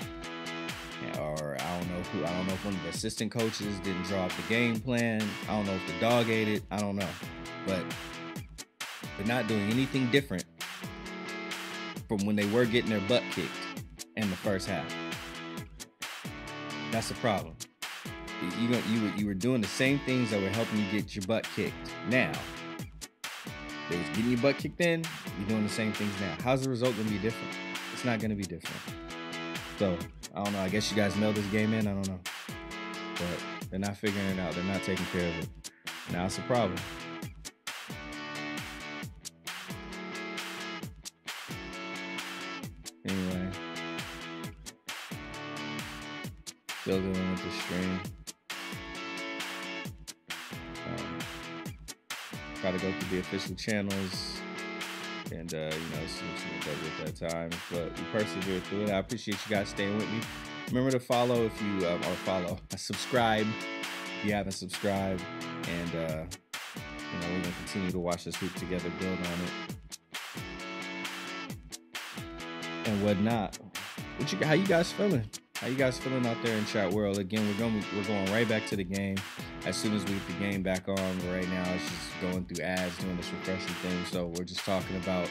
or I don't know if one of the assistant coaches didn't draw up the game plan. I don't know if the dog ate it. I don't know. But they're not doing anything different from when they were getting their butt kicked in the first half. That's the problem. You were doing the same things that were helping you get your butt kicked. Now, they was getting your butt kicked then, you're doing the same things now. How's the result gonna be different? It's not gonna be different. So, I don't know. I guess you guys mailed this game in. I don't know. But they're not figuring it out. They're not taking care of it. Now it's a problem. Anyway. Still dealing with the stream. Try to go through the official channels and, see what we does at that time. But we persevered through it. I appreciate you guys staying with me. Remember to follow if you, subscribe if you haven't subscribed. And, we're going to continue to watch this hoop together, build on it, and whatnot. How you guys feeling? How you guys feeling out there in chat world? Again, we're going right back to the game as soon as we get the game back on. Right now, it's just going through ads, doing this refreshing thing. So we're just talking about,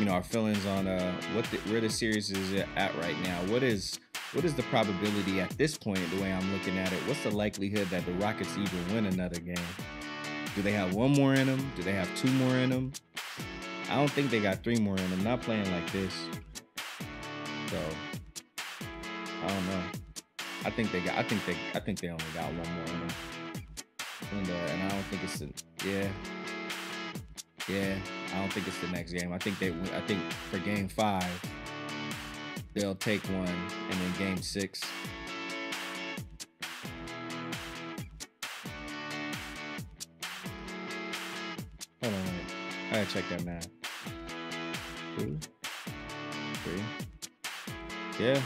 our feelings on where the series is at right now. What is the probability at this point? The way I'm looking at it, what's the likelihood that the Rockets even win another game? Do they have one more in them? Do they have two more in them? I don't think they got three more in them. Not playing like this. So I don't know. I think they only got one more in them. And I don't think it's I don't think it's the next game. I think for game 5 they'll take one, and then game 6 hold on, wait. I gotta check that now. 2, 3. Yeah.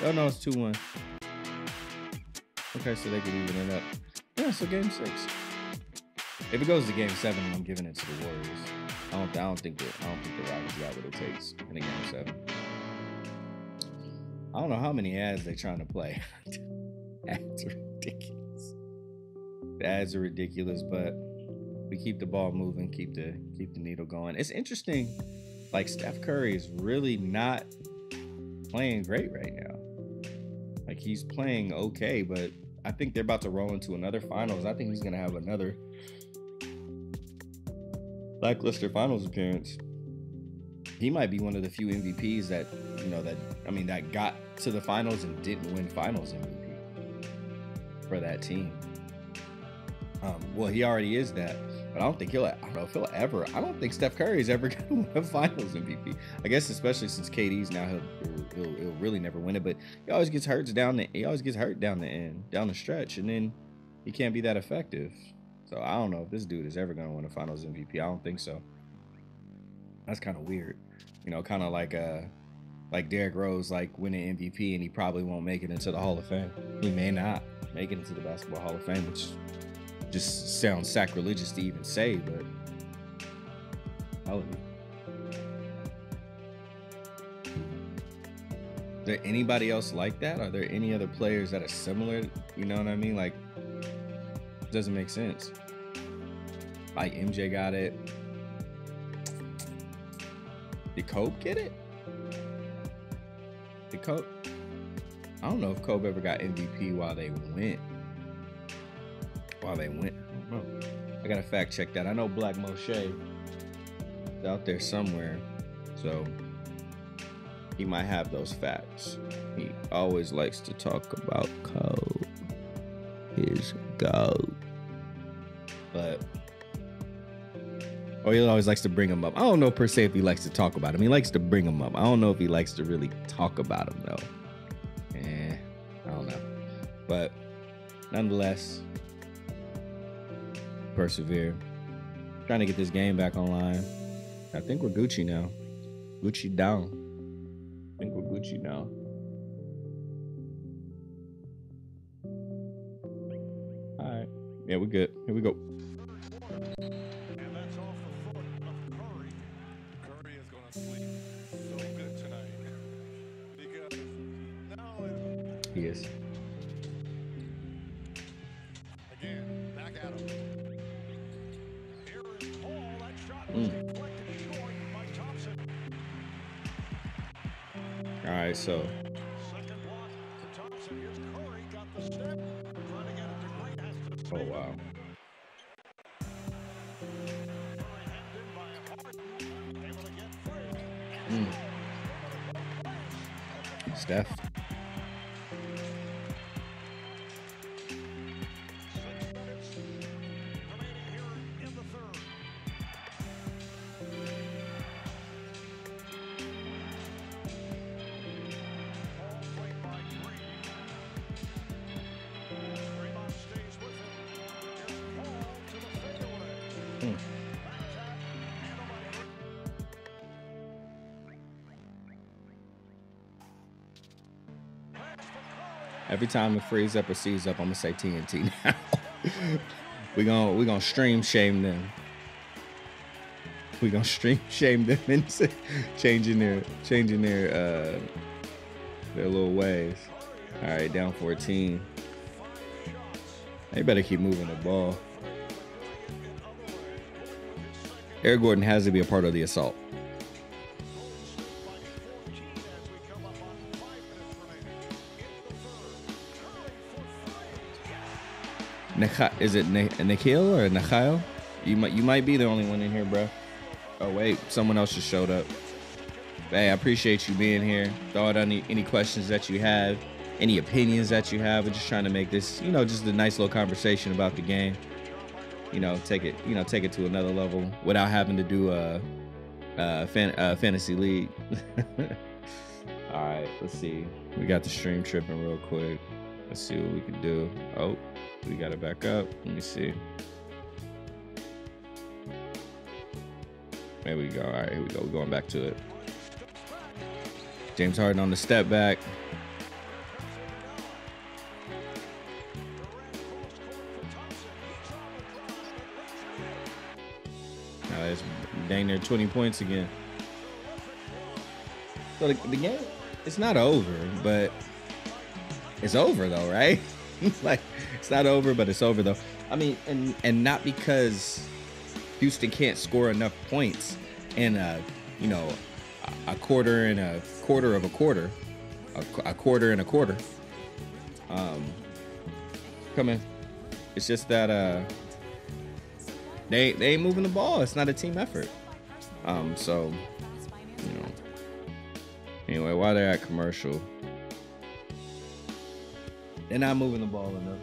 Oh no, it's 2-1. Okay, so they could even it up. Yeah, so game 6. If it goes to game 7, I'm giving it to the Warriors. I don't think the Rockets got what it takes in a game 7. I don't know how many ads they trying to play. Ads are ridiculous. The ads are ridiculous, but we keep the ball moving, keep the needle going. It's interesting. Like, Steph Curry is really not playing great right now. Like, he's playing okay, but I think they're about to roll into another finals. I think he's gonna have another lackluster finals appearance. He might be one of the few MVPs that got to the finals and didn't win finals MVP for that team. Well, he already is that, but I don't think he'll. I don't know if he'll ever. I don't think Steph Curry is ever going to win a Finals MVP. I guess especially since KD's now, he'll really never win it. But he always gets hurt down the. He always gets hurt down the end, down the stretch, and then he can't be that effective. So I don't know if this dude is ever going to win a Finals MVP. I don't think so. That's kind of weird, you know, kind of like Derrick Rose like winning MVP, and he probably won't make it into the Hall of Fame. He may not make it into the Basketball Hall of Fame, which just sounds sacrilegious to even say, but hallelujah. Is there anybody else like that? Are there any other players that are similar? You know what I mean? Like, it doesn't make sense. Like MJ got it. Did Kobe get it? Did Kobe? I don't know if Kobe ever got MVP while they went. I don't know. I gotta fact check that. I know Black Moshe is out there somewhere, so he might have those facts. He always likes to talk about Kobe, his GOAT, but he always likes to bring him up. I don't know per se if he likes to talk about him. He likes to bring him up. I don't know if he likes to really talk about him though. I don't know, but nonetheless. Persevere. Trying to get this game back online. I think we're Gucci now. Gucci down. I think we're Gucci now. All right. Yeah, we're good. Here we go. And that's off the foot of Curry. Curry is going to sleep so good tonight. Because now He is. again, back at him. All right, so oh wow. Steph. Every time it frees up or sees up, I'm gonna say TNT now. we gonna stream shame them. We gonna stream shame them into changing their little ways. All right, down 14. They better keep moving the ball. Eric Gordon has to be a part of the assault. Is it Nikhil or Nikhil? You might be the only one in here, bro. Oh wait, someone else just showed up. Hey, I appreciate you being here. Throw out any questions that you have, any opinions that you have. We're just trying to make this, just a nice little conversation about the game. Take it to another level without having to do a fantasy league. All right, let's see. We got the stream tripping real quick. Let's see what we can do. Oh, we got it back up. Let me see. There we go. All right, here we go. We're going back to it. James Harden on the step back. Now it's dang near 20 points again. So the game, it's not over, but it's over though, right? Like, it's not over, but it's over though. I mean, and not because Houston can't score enough points in a quarter and a quarter of a quarter, a quarter and a quarter. Come in. It's just that they ain't moving the ball. It's not a team effort. So anyway, while they're at commercial, they're not moving the ball enough.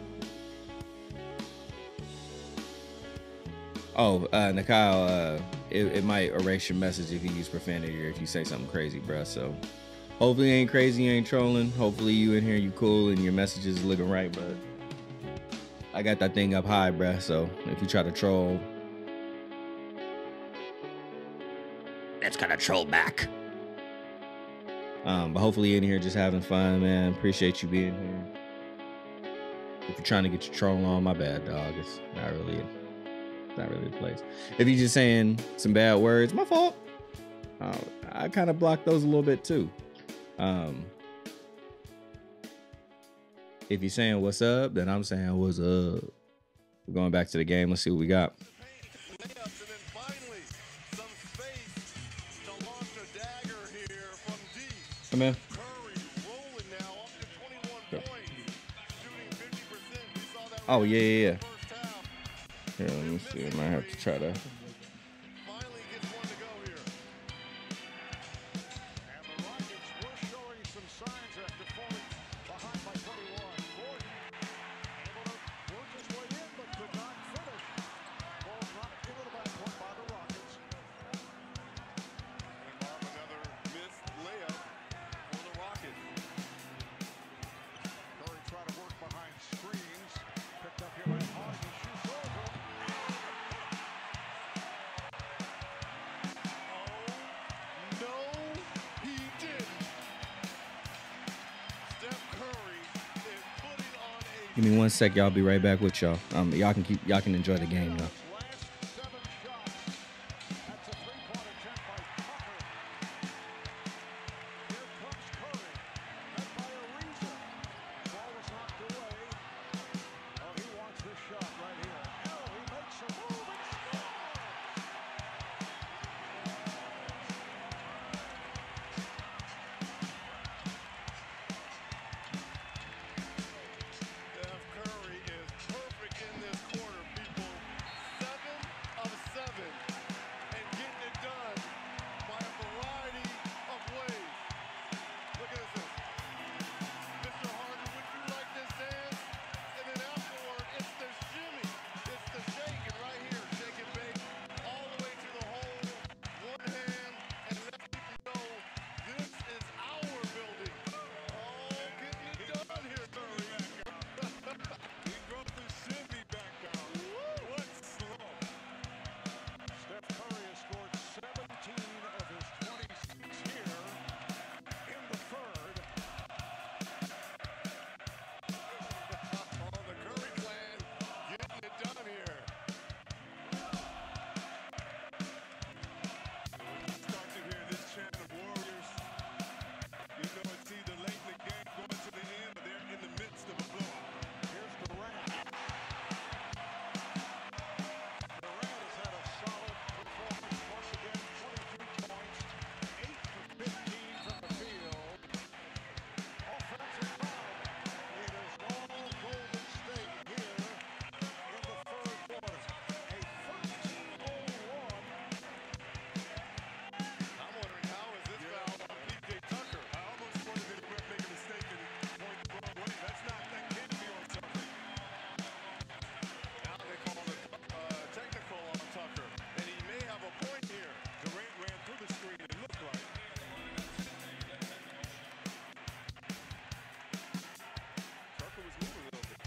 Oh, Nakyle, it might erase your message if you use profanity or if you say something crazy, bruh. So hopefully you ain't crazy, you ain't trolling. Hopefully you in here, you cool, and your message is looking right, but I got that thing up high, bruh. So if you try to troll, that's gonna troll back. But hopefully you're in here just having fun, man. Appreciate you being here. If you're trying to get your troll on, my bad, dog. It's not really the place. If you're just saying some bad words, my fault. I kind of block those a little bit too. If you're saying what's up, then I'm saying what's up. We're going back to the game. Let's see what we got. Layups, and then finally some space to launch a dagger here from deep. Come in. Curry rolling now up to 21 points, shooting 50%. We saw that Oh, yeah. first half. Here, let me see. I might have to try to. Finally gets one to go here. And the Rockets were showing some signs after falling behind by 21. Gordon able to work his way in, but could not finish. Ball dropped into the backcourt by the Rockets. Another missed layup for the Rockets. Curry tried to work behind screens. Picked up here by Harden. Shoots over. Oh, no, he didn't. Steph Curry is putting on a Give me 1 sec, y'all. Be right back with y'all. Y'all can enjoy the game though. Last 7 shots. That's a three-point attempt by Tucker. Here comes Curry. Met by Ariza. Ball was knocked away. Oh, he wants this shot right here. Oh, he makes a move and scores. Steph Curry is perfect in this quarter, people. 7 of 7 and getting it done by a variety of ways. Look at this. Mr. Harden, would you like this dance? And then afterward, it's the shimmy. It's the shake and right here, shake and bake, all the way to the hole. One hand and let people know this is our building. Oh, getting it done here, Curry. He brought the shimmy back out. What slow. Steph Curry has scored 17 of his 26 here in the third. Oh, the Curry clan getting it done here. Start to hear this chant of Warriors. You know it's either late in the game, going to the end, or they're in the midst of a blowout. Here's Durant. Durant has had a solid performance once again. 23 points, 8 for 15 from the field. Offensive foul. It is all Golden State here in the third quarter. A 13-0 run. I'm wondering how is this foul on PJ Tucker? I almost wondered if they make a mistake and point the wrong way. That can't be on Tucker. Now they call it technical on Tucker, and he may have a point here. Durant ran through the screen, it looked like. Tucker was moving a little bit.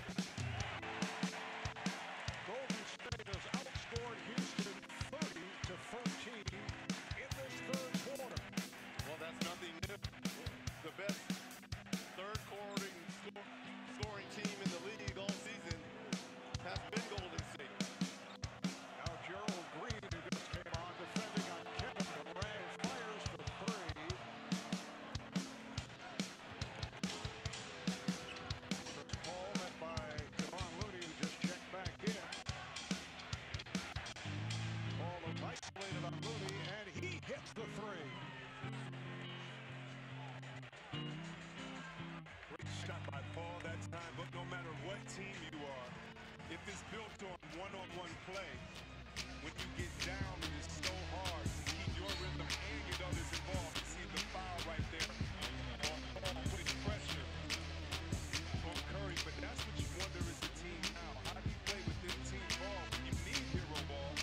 Golden State has outscored Houston 30-13 in this third quarter. Well, that's nothing new. The best scoring team in the league all season has been Golden State. Now Gerald Green, who just came on, defending on Kevin Durant, fires for three. Chris Paul met by Kevon Looney, who just checked back in. Paul is isolated on Looney, and he hits the three. Great shot by Paul that time, but no matter what team you are, if it's built on one-on-one play, when you get down, it is so hard to keep your rhythm and get others involved. You see the foul right there on Paul, putting pressure on Curry, but that's what you wonder is the team now. How do you play within team ball when you need hero ball?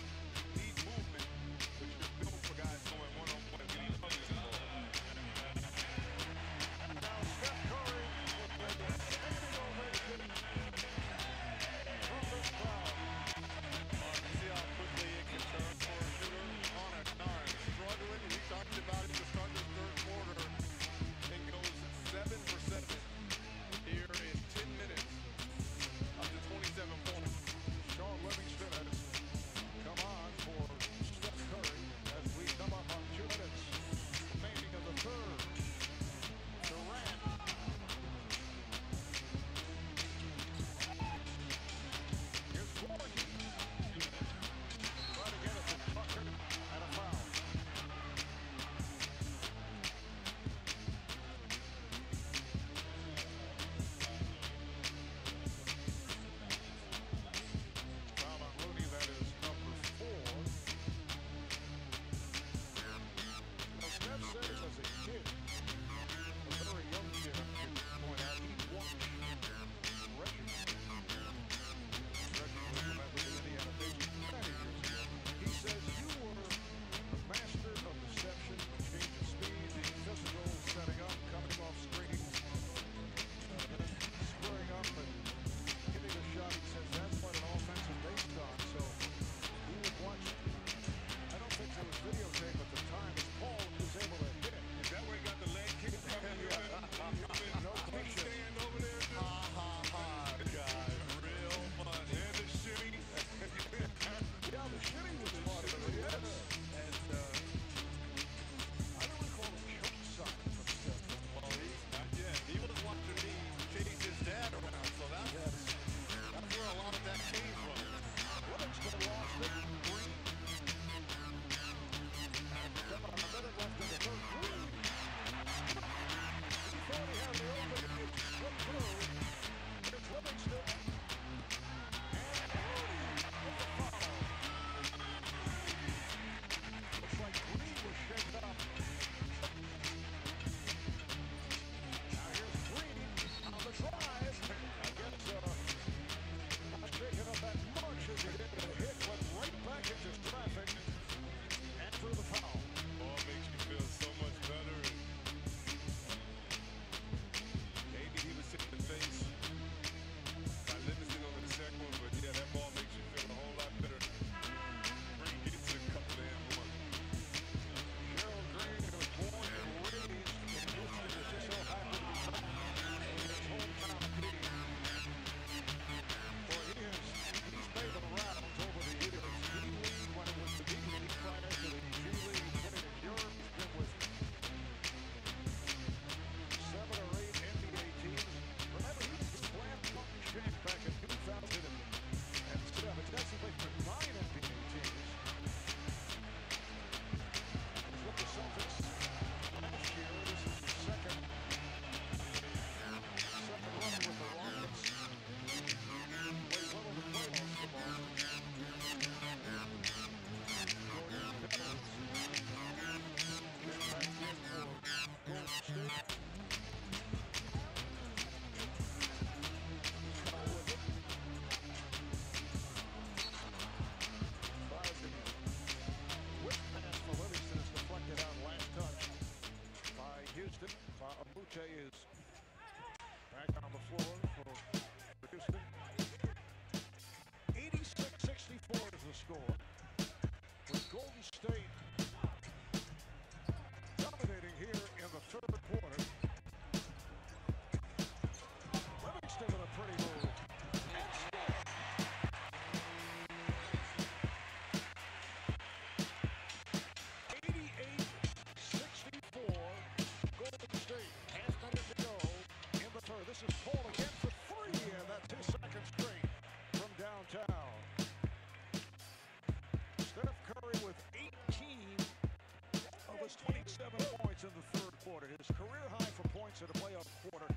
career high for points in a playoff quarter,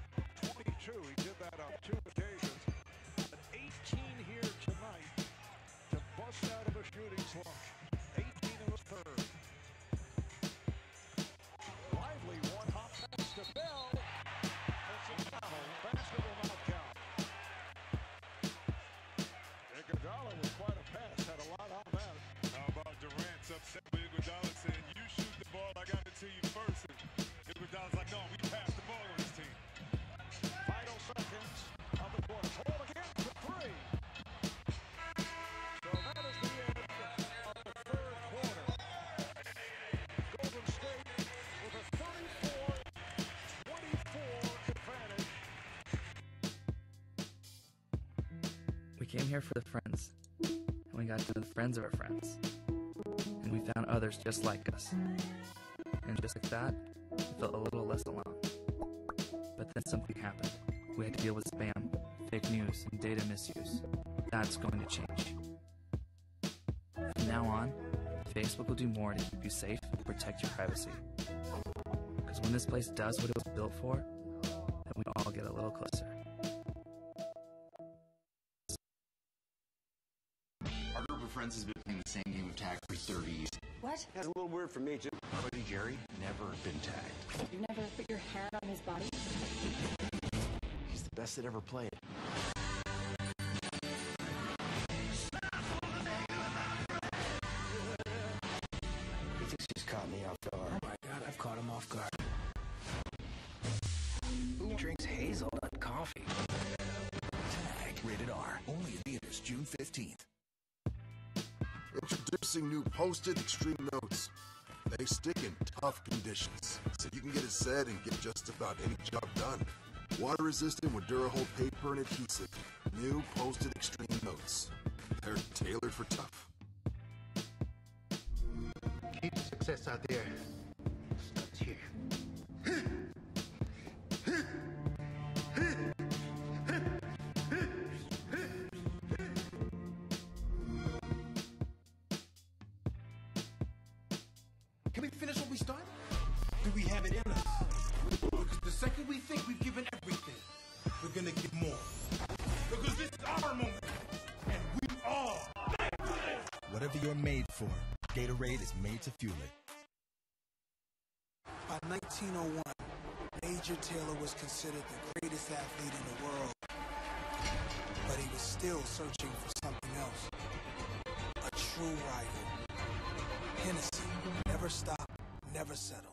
22. He did that on 2 occasions. But 18 here tonight to bust out of a shooting slump. 18 in the third. Lively one hop pass to Bell. That's a foul. Basket will not count. Iguodala with quite a pass. Had a lot on that. How about Durant's upset with Iguodala saying, you shoot the ball, I got it to you first. And Iguodala's like, no, we pass the ball on this team. Final seconds of the quarter. Hole again for 3. So that is the end of the third quarter. Golden State with a 34-24 advantage. We came here for the friends, and we got to know the friends of our friends, and we found others just like us. And just like that, we felt a little less alone. But then something happened. We had to deal with spam, fake news, and data misuse. That's going to change. From now on, Facebook will do more to keep you safe and protect your privacy. Because when this place does what it was built for, then we all get a little closer. Our group of friends has been playing the same game of tag for 30 years. What? That's a little weird for me, too. Our buddy Jerry never been tagged. You've never put your hand on his body? He's the best that ever played. He thinks he's caught me off guard. Oh my God, I've caught him off guard. Who drinks hazelnut coffee? Tag, rated R. Only in theaters June 15th. Introducing new Posted Extreme Notes. They stick in tough conditions, so you can get it set and get just about any job done. Water resistant with Durahold paper and adhesive. New Posted Extreme Notes. They're tailored for tough. Keep success out there. Starts here. Can we finish what we started? Do we have it in us? Because the second we think we've given everything, we're gonna give more. Because this is our moment, and we are. Whatever you're made for, Gatorade is made to fuel it. By 1901, Major Taylor was considered the greatest athlete in the world. But he was still searching for something else. A true rival. Hennessy, never stop, never settle.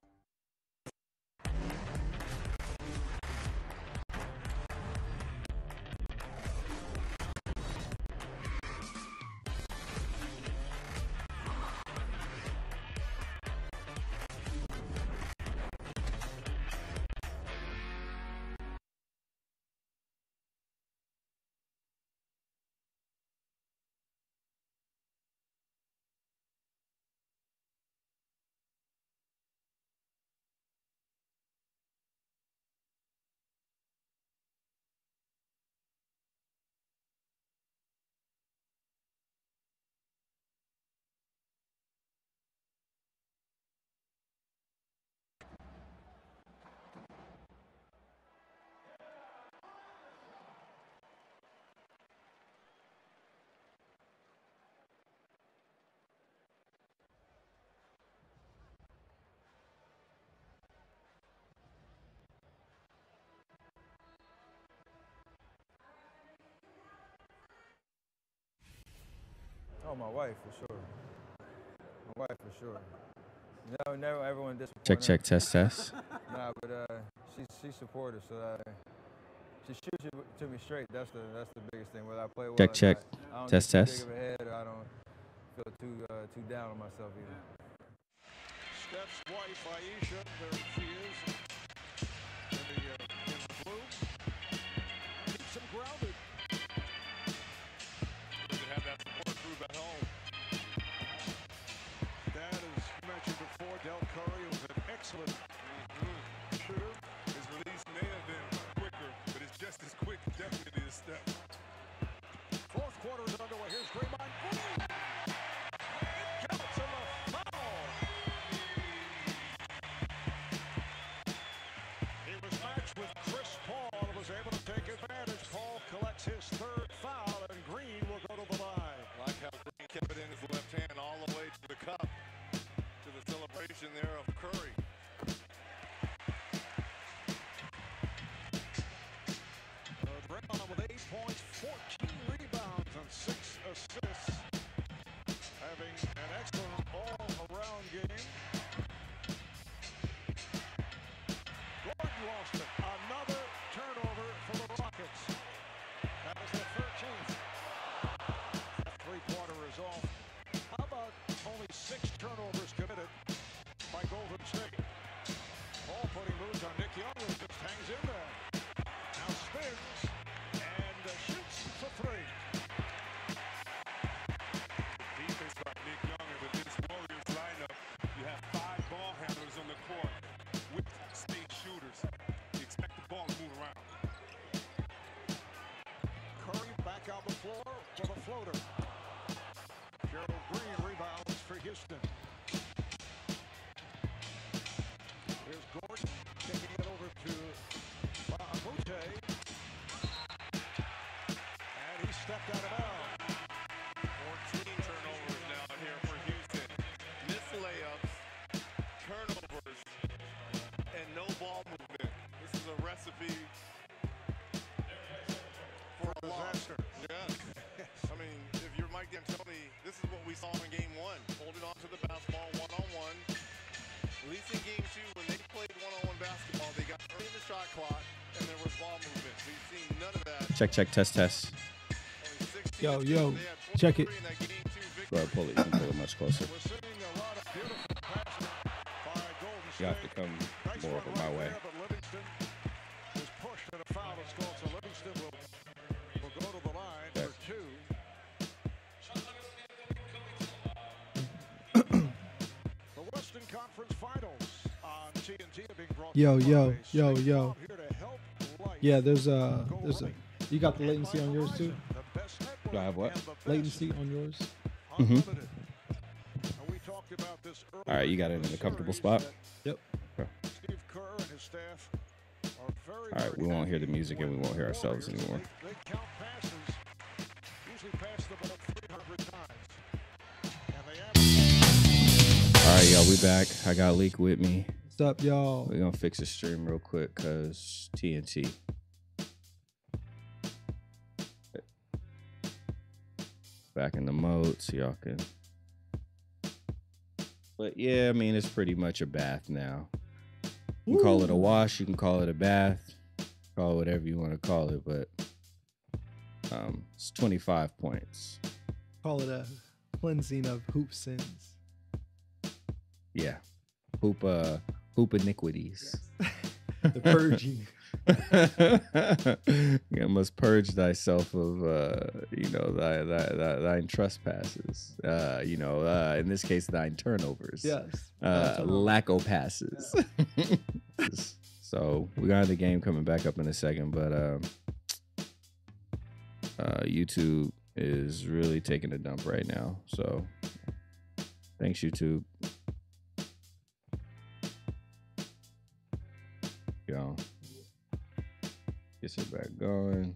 Oh, my wife, for sure. My wife, for sure. No, never everyone disappointed. Check, test. Nah, but she's supportive, so she shoots it to me straight. That's the biggest thing. Whether I play well or Check. not, I don't Test. get too big of a head, or I don't feel too down on myself either. Steph's wife, Aisha, there she is. In the blue. Keeps him grounded. Doesn't have that support group at home. That, as you mentioned before, Del Curry was an excellent shooter. His release may have been quicker, but it's just as quick, definitely as Steph. Fourth quarter is underway. Here's Draymond Green. It counts on the foul. game. Gordon lost it. Another turnover for the Rockets. That was their 13th. That three-pointer is off. How about only 6 turnovers committed by Golden State? Paul putting moves on Nick Young, who just hangs in there. Now spins and shoots for 3. Defense by Nick Young, and with this Warriors lineup, you have 5 ball handlers on the court with state shooters. You expect the ball to move around. Curry back on the floor for the floater. Gerald Green rebounds for Houston. Here's Gordon taking it over to Bahamute. And he stepped out of bounds. 14 turnovers now here for Houston. Missed layups, turnovers, and no ball movement. This is a recipe for a loss. Yes. I mean, if you're Mike D'Antoni, this is what we saw in Game 1. Holding on to the basketball one-on-one. At least in Game 2, when they played one-on-one basketball, they got early in the shot clock, and there was ball movement. We've seen none of that. Check, test. Yo, check it. Bro, pull it. You can pull it much closer. We're seeing a lot of beautiful passing by Golden State. You have to come Nice more one over my right way. there, but Livingston was pushed and a foul is called, so Livingston will go to the line for 2. The Western Conference Finals on TNT are being brought Yo. to you by State Farm, here to help life Yeah, there's go a. running. You got the latency on yours too? The best network Do I have what? and the best Latency on yours? unlimited. We talked about this earlier. All right, you got it in a comfortable spot? Yep. Steve Kerr and his staff are very, All right, we won't hear the music and we won't hear ourselves anymore. They count passes, usually pass the ball 300 times. And they average. All right, y'all, we back. I got Leek with me. What's up, y'all? We're going to fix the stream real quick because TNT. Back in the mode so y'all can. But yeah, I mean, it's pretty much a bath now. You can call it a wash, you can call it a bath, call it whatever you want to call it, but it's 25 points. Call it a cleansing of hoop sins. Yeah. Hoop iniquities. The purging. You must purge thyself of thine trespasses. In this case, thine turnovers. Yes. Lacopasses. So we got the game coming back up in a second, but YouTube is really taking a dump right now. So thanks, YouTube. Yo. Get it back going.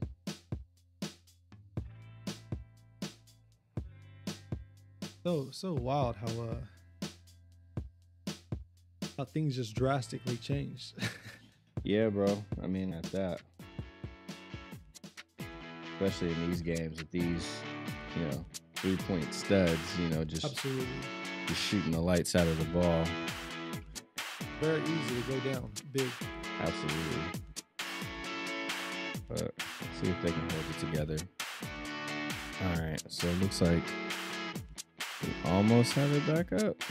So wild how things just drastically changed. Yeah, bro. I mean, at that. Especially in these games with these, 3-point studs, just Absolutely. Just shooting the lights out of the ball. Very easy to go down big. Absolutely. But let's see if they can hold it together. All right, so it looks like we almost have it back up.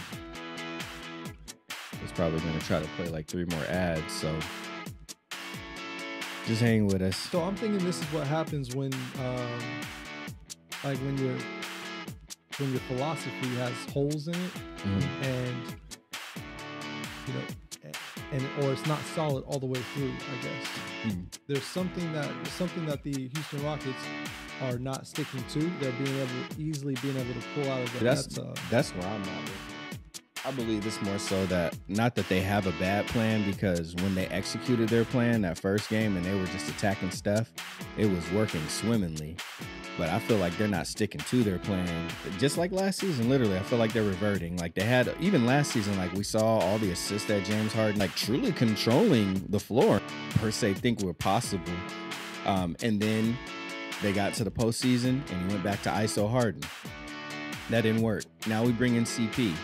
It's probably going to try to play like 3 more ads, so just hang with us. So I'm thinking this is what happens when when your philosophy has holes in it, and or it's not solid all the way through, I guess. There's something that the Houston Rockets are not sticking to. They're easily being able to pull out of the That's where I'm at with it. I believe it's more so that not that they have a bad plan, because when they executed their plan that first game and they were just attacking stuff, it was working swimmingly. But I feel like they're not sticking to their plan. Just like last season, literally, I feel like they're reverting. Like they had, even last season, like we saw all the assists that James Harden, like truly controlling the floor, per se, think were possible. And then they got to the postseason and he went back to ISO Harden. That didn't work. Now we bring in CP.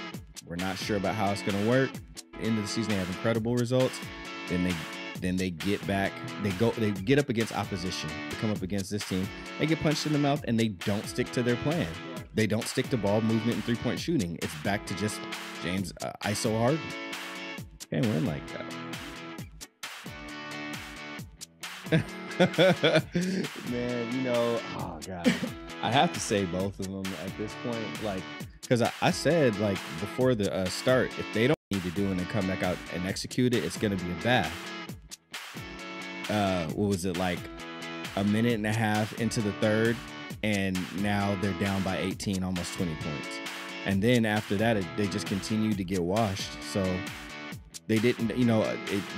we're not sure about how it's going to work. End of the season, they have incredible results. Then they get back. They get up against opposition. They come up against this team. They get punched in the mouth, and they don't stick to their plan. They don't stick to ball movement and 3-point shooting. It's back to just James ISO Harden. Can't win like that. Man, you know, oh God. I have to say both of them at this point. Like, because I said, like, before the start, if they don't need to do it and come back out and execute it, it's going to be a bath. What was it, like a minute and a half into the third, and now they're down by 18, almost 20 points. And then after that, they just continued to get washed. So they didn't, you know,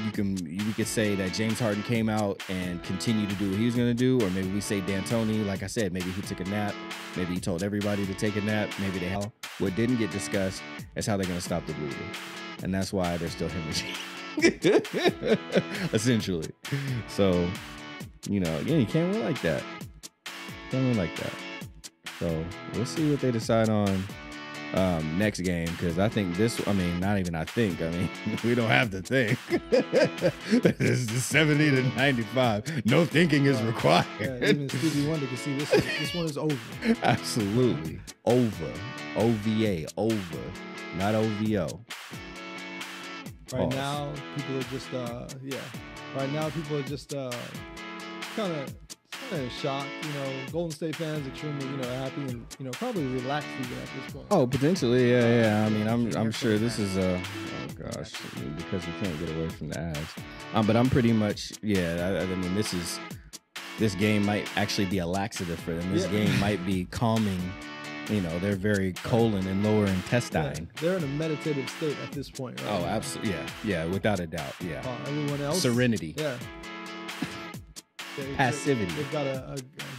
you could say that James Harden came out and continued to do what he was going to do, or maybe we say D'Antoni, like I said, maybe he took a nap, maybe he told everybody to take a nap, maybe they helped. What didn't get discussed is how they're going to stop the bleeding, and that's why they're still hemorrhaging. Essentially. So, you know, again, you can't win like that. Can't win like that. So we'll see what they decide on next game, because I think this, I mean, not even I mean, we don't have to think. This is 70 to 95. No thinking is required. Yeah, even Stevie Wonder can see this one is over. Absolutely. Over. OVA. Over. Not OVO. Right now, people are just, Right now, people are just kind of in shock. You know, Golden State fans extremely, you know, happy and, you know, probably relaxed even at this point. Oh, potentially, yeah. I mean, I'm sure this is oh gosh, because we can't get away from the ads. But I'm pretty much, I mean, this game might actually be a laxative for them. This game might be calming. You know, they're very colon and lower intestine. Yeah, they're in a meditative state at this point, right? Oh, absolutely. Yeah, without a doubt. Yeah. Everyone else. Serenity. Yeah. Passivity. They've got a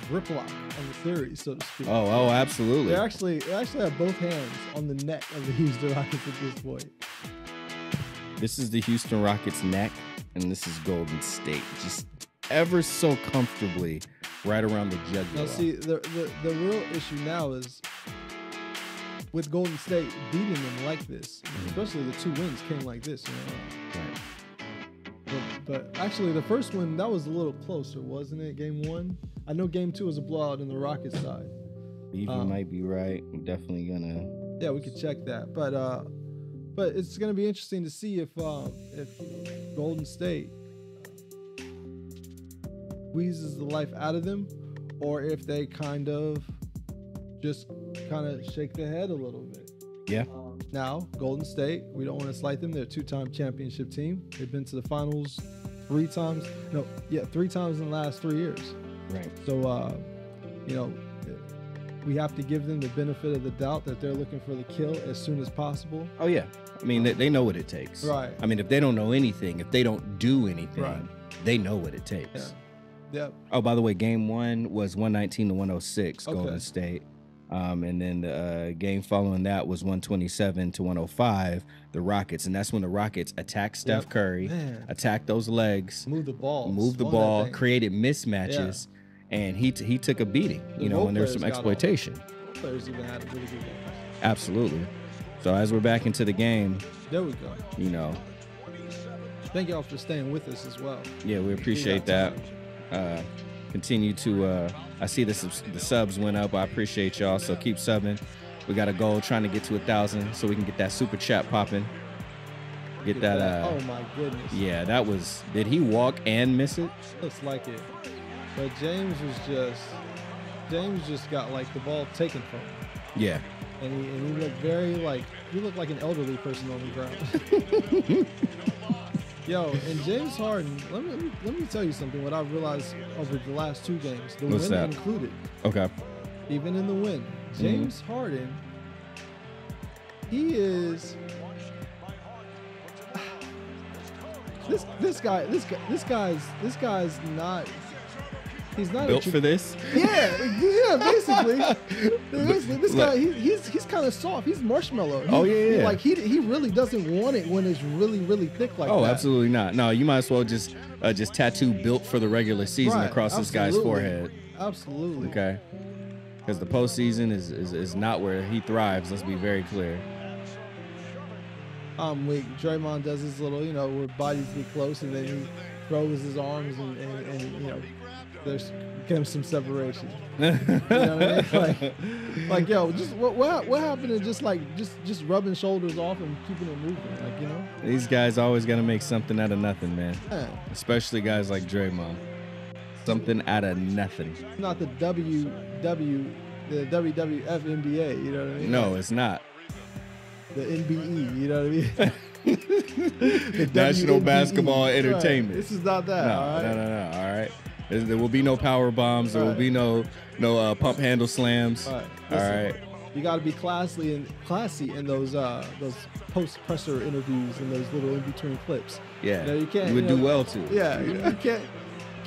grip lock on the series, so to speak. Oh, absolutely. They actually have both hands on the neck of the Houston Rockets at this point. This is the Houston Rockets' neck, and this is Golden State. Just ever so comfortably right around the jugular. Now, see, the real issue now is with Golden State beating them like this, especially the 2 wins came like this, you know. Right. But actually, the first one, that was a little closer, wasn't it? Game 1? I know Game 2 was a blowout on the Rockets side. You might be right. I'm definitely gonna. Yeah, we could check that. But it's gonna be interesting to see if Golden State squeezes the life out of them, or if they kind of shake their head a little bit. Yeah. Now, Golden State, we don't want to slight them. They're a 2-time championship team. They've been to the finals 3 times. 3 times in the last 3 years. Right. So, you know, we have to give them the benefit of the doubt that they're looking for the kill as soon as possible. Oh, yeah. I mean, they know what it takes. Right. I mean, if they don't know anything, if they don't do anything, right, they know what it takes. Yeah. Yep. Oh, by the way, game 1 was 119 to 106, Golden State. And then the game following that was 127 to 105, the Rockets. And that's when the Rockets attacked Steph Curry, attacked those legs, moved the ball, created mismatches, and he took a beating, you know, and there's some exploitation. Players even had a really good game. Absolutely. So as we're back into the game, there we go. You know, thank y'all for staying with us as well. Yeah, we appreciate that. Continue to I see the subs went up. I appreciate y'all, so keep subbing. We got a goal trying to get to 1,000 so we can get that super chat popping. Get that oh my goodness. Yeah, that was, did he walk and miss it? Looks like it. But James just got like the ball taken from him. Yeah. And he looked very he looked like an elderly person on the ground. Yo, and James Harden, let me tell you something. What I've realized over the last 2 games, the win included. Okay. Even in the win, James Harden, he is this guy's not. He's not built for this. Yeah, basically. This guy, he's kind of soft. He's marshmallow. Yeah. Like he really doesn't want it when it's really, really thick like that. Oh, absolutely not. No, you might as well just tattoo "built for the regular season" across this guy's forehead. Absolutely. Okay. Because the postseason is not where he thrives. Let's be very clear. I'm weak. Draymond does his little, where bodies get close, and then he throws his arms, and there's comes some separation. You know what I mean? Like yo, just what happened to just rubbing shoulders off and keeping it moving? These guys always got to make something out of nothing, man. Yeah. Especially guys like Draymond. Something out of nothing. Not the the WWF NBA, you know what I mean? No, it's not. The NBE, you know what I mean? The National WNBE. Basketball Entertainment. Right. This is not that. No, all right? no. All right. There will be no power bombs. There will be no pump handle slams. All right. All right. You got to be classy in those post presser interviews and those little in between clips. Yeah. You can't. You would do well too. Yeah. You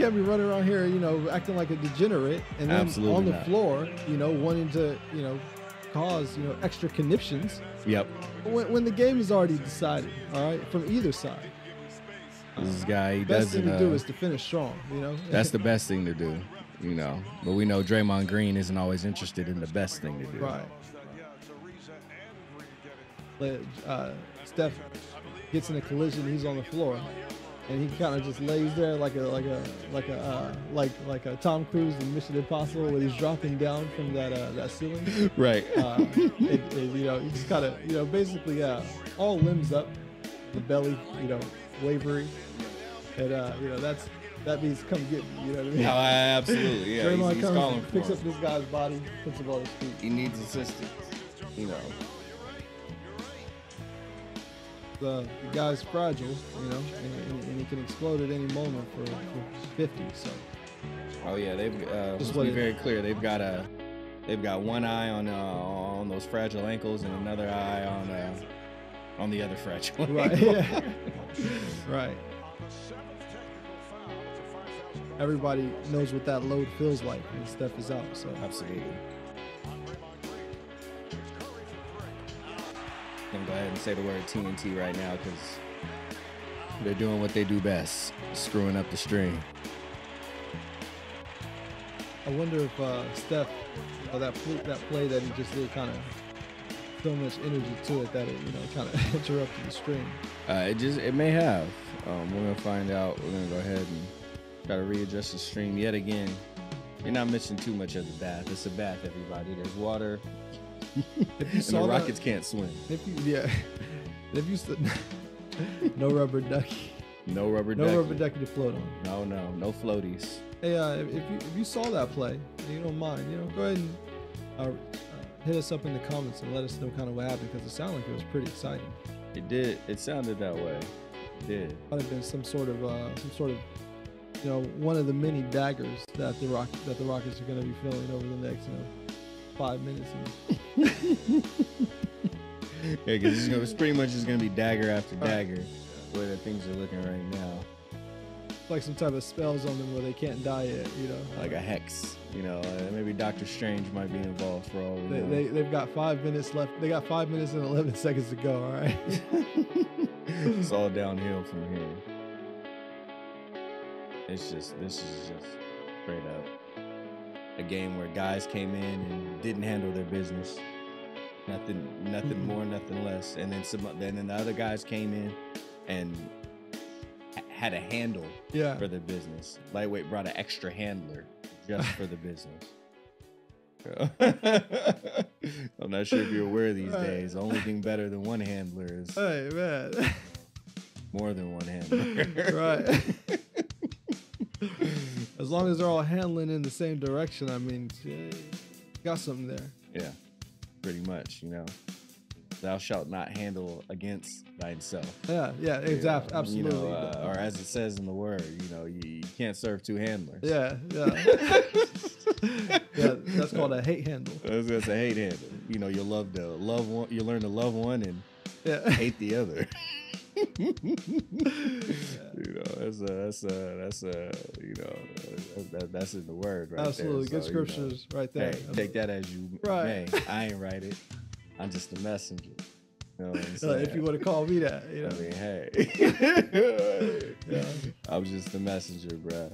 can't be running around here, acting like a degenerate, and then Absolutely on the not. floor, wanting to, cause, extra conniptions. Yep. When the game is already decided, all right, from either side. This guy, he Best doesn't. thing to do is to finish strong, That's the best thing to do, But we know Draymond Green isn't always interested in the best thing to do. Right. Steph gets in a collision. He's on the floor, and he kind of just lays there like a Tom Cruise in Mission Impossible, when he's dropping down from that ceiling. Right. You just kind of basically all limbs up, the belly wavering, and that means come get me. You know what I mean? Oh, absolutely. Yeah. Draymond He's comes, calling for picks him. up this guy's body, puts him on his feet. He needs assistance. The guy's fragile, and he can explode at any moment for 50. So. Oh yeah, let's be very clear. They've got one eye on those fragile ankles and another eye on the other fragile. Right. ankle. Yeah. Right. Everybody knows what that load feels like when Steph is out. So absolutely. I'm gonna go ahead and say the word TNT right now because they're doing what they do best, screwing up the string. I wonder if Steph, that play that he just did, kind of so much energy to it that it kind of interrupted the string. It may have. We're gonna find out. We're gonna go ahead and try to readjust the string yet again. You're not missing too much of the bath. It's a bath, everybody. There's water. If you and saw the Rockets can't swim. No rubber ducky. No rubber No ducky. rubber ducky to float on. No floaties. Hey, if you saw that play and you don't mind, go ahead and hit us up in the comments and let us know kind of what happened, because it sounded like it was pretty exciting. It did. It sounded that way. It did. Might have been some sort of one of the many daggers that the Rockets are going to be feeling over the next 5 minutes. Yeah, because it's pretty much just going to be dagger after dagger, the way that things are looking right now. Like some type of spells on them where they can't die yet, Like a hex, maybe Doctor Strange might be involved for all of that. They've got 5 minutes left. They got 5 minutes and 11 seconds to go, all right? It's all downhill from here. This is just straight up a game where guys came in and didn't handle their business. Nothing more, nothing less. And then the other guys came in and had a handle for the business. Lightweight brought an extra handler just for the business. I'm not sure if you're aware these days. The only thing better than one handler is more than one handler. Right. As long as they're all handling in the same direction, I mean, got something there. Yeah, pretty much, Thou shalt not handle against thyself. Yeah, exactly, absolutely. Or as it says in the word, you can't serve two handlers. Yeah. Yeah, that's called a hate handle. That's a hate handle. You love one, you learn to love one and hate the other. That's in the word right absolutely there. good scriptures right there. Hey, take that as you may. I ain't write it. I'm just a messenger. You know what I'm saying? If you want to call me that, I mean, hey. I'm just a messenger, bro.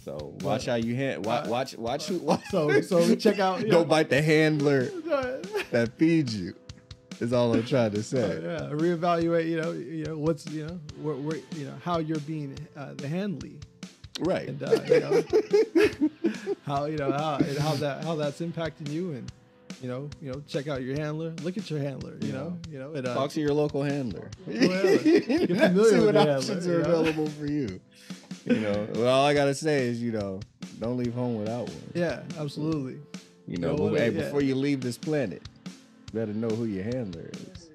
So watch how you watch who. So check out. Don't bite the handler that feeds you. Is all I'm trying to say. Yeah, reevaluate. What's where how you're being the handly. Right. And how that's impacting you, and check out your handler. Look at your handler. Talk to your local handler. Get familiar See with what your options handler, are available for you. Well, all I gotta say is don't leave home without one. Yeah, absolutely. Before you leave this planet, you better know who your handler is.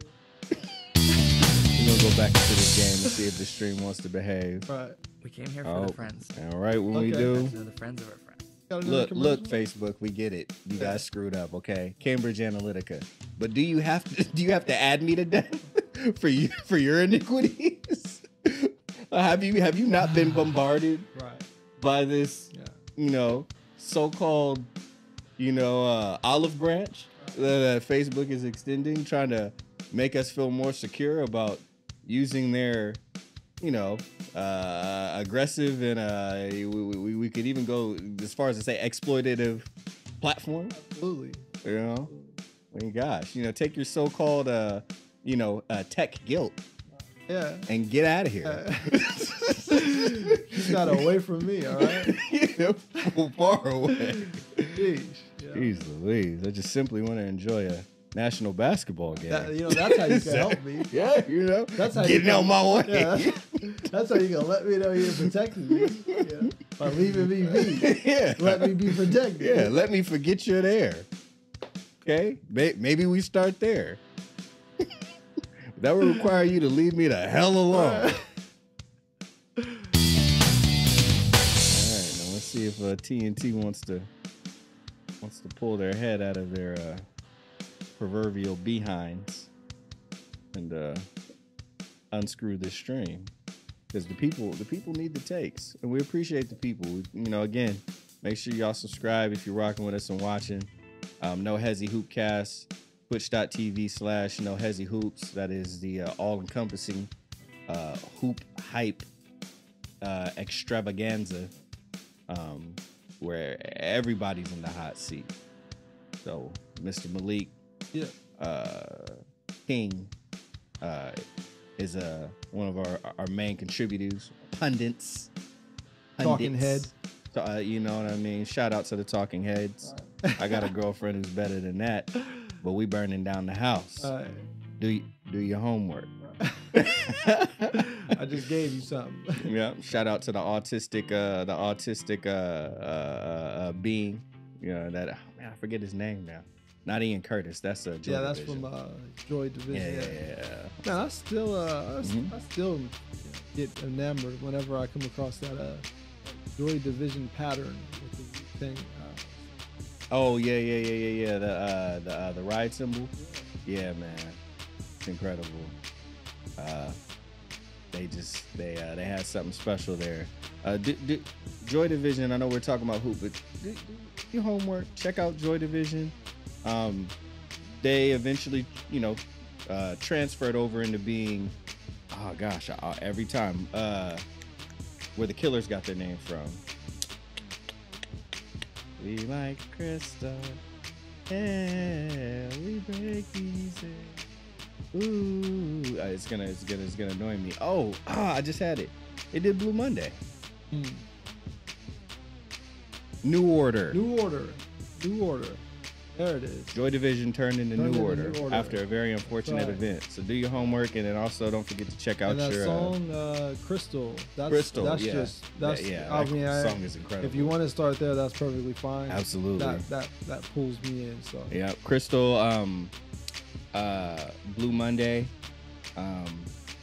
We're gonna go back into this game and see if the stream wants to behave. Right. We came here for the friends. All right, when we do. The friends of our friends. Look, Facebook, we get it. You guys screwed up, okay? Cambridge Analytica. But do you have to add me to death for your iniquities? Have you not been bombarded by this so-called olive branch that Facebook is extending, trying to make us feel more secure about using their aggressive and we could even go as far as to say exploitative platform. Absolutely. I mean, gosh, take your so-called tech guilt. Yeah. And get out of here. Keep that away from me, all right? Far away. Jeez Louise. I just simply want to enjoy a national basketball game. That's how you can help me. Yeah, that's how getting out my way. Yeah, that's how you can let me know you're protecting me. By leaving me be. Yeah. Let me be protected. Yeah, let me forget you're there. Okay? Maybe we start there. That would require you to leave me the hell alone. All right, now let's see if TNT wants to pull their head out of their proverbial behinds and unscrew this stream, because the people need the takes, and we appreciate the people. Again, make sure y'all subscribe if you're rocking with us and watching. No Hezzy Hoopcast. Twitch.tv/No Hezzy Hoops. That is the all-encompassing hoop hype extravaganza where everybody's in the hot seat. So Mr. Malik King is one of our main contributors, pundits. Talking head. You know what I mean? Shout out to the talking heads. I got a girlfriend who's better than that. But we burning down the house. Do your homework. I just gave you something. Yeah. Shout out to the autistic being. That I forget his name now. Not Ian Curtis. That's Joy that's Division. From Joy Division. Yeah. Man, I still get enamored whenever I come across that Joy Division pattern with the thing. Oh yeah. The ride symbol. Yeah, man, it's incredible. They had something special there. Joy Division. I know we're talking about hoop, but do your homework. Check out Joy Division. They eventually, transferred over into being. Oh gosh, every time where the Killers got their name from. We like crystal, yeah, we break easy. Ooh, it's gonna annoy me. I just had it. It did Blue Monday. New Order. There it is. Joy Division turned into New Order after a very unfortunate right. event. So do your homework, and then also don't forget to check out and your song Crystal. Crystal. That's yeah. just that's. Yeah, I that mean, song is incredible. If you want to start there, that's perfectly fine. Absolutely. That pulls me in. So yeah, Crystal. Blue Monday.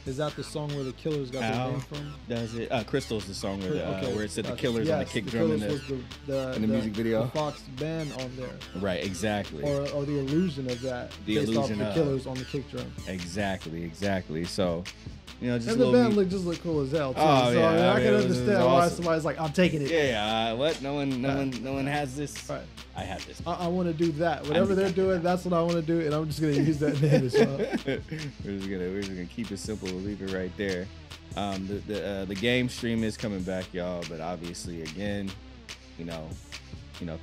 Is that the song where the Killers got their name from? Does it? Crystal's the song where it said the Killers on the kick the drum in the music video. The Fox band on there. Right, exactly. Or the illusion of that. The based illusion off of the Killers on the kick drum. Exactly. So, just and the band look cool as hell too. Oh, so yeah. I can understand why awesome. somebody's like, I'm taking it. Yeah. What? No one has this. Right. I have this. I want to do that. Whatever they're doing, that's what I want to do, and I'm just gonna use that name as well. We're just gonna keep it simple. We'll leave it right there. The game stream is coming back, y'all. But obviously, again,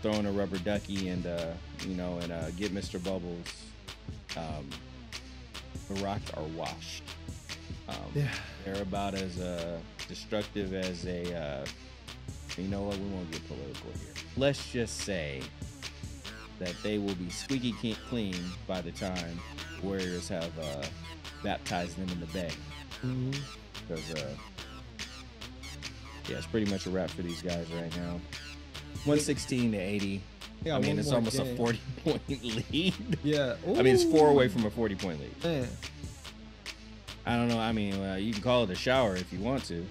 throwing a rubber ducky and get Mr. Bubbles. the Rockets are washed. Yeah. They're about as destructive as a. You know what? We won't get political here. Let's just say that they will be squeaky clean by the time Warriors have baptized them in the bay. Because yeah, it's pretty much a wrap for these guys right now. 116-80. Yeah, I mean, it's almost game. a 40-point lead. Yeah. Ooh. I mean, it's 4 away from a 40-point lead. Man. I don't know. I mean, you can call it a shower if you want to,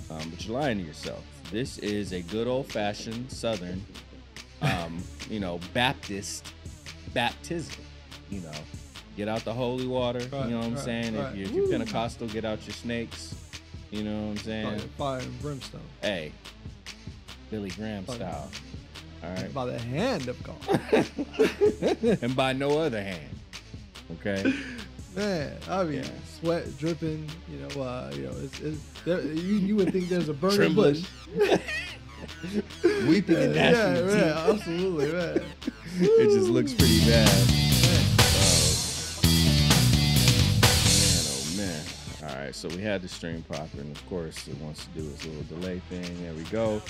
but you're lying to yourself. This is a good old-fashioned Southern, Baptist baptism. Get out the holy water. Right, you know what I'm saying? Right. If you're Pentecostal, get out your snakes. You know what I'm saying? Fire and brimstone. Hey, Billy Graham style. All right. By the hand of God. And by no other hand. Okay. Man, I mean, sweat dripping. You would think there's a burning bush. Weeping and gnashing of teeth. Yeah, absolutely, man. It just looks pretty bad. Man. All right, so we had the stream popping. Of course, it wants to do its little delay thing. There we go.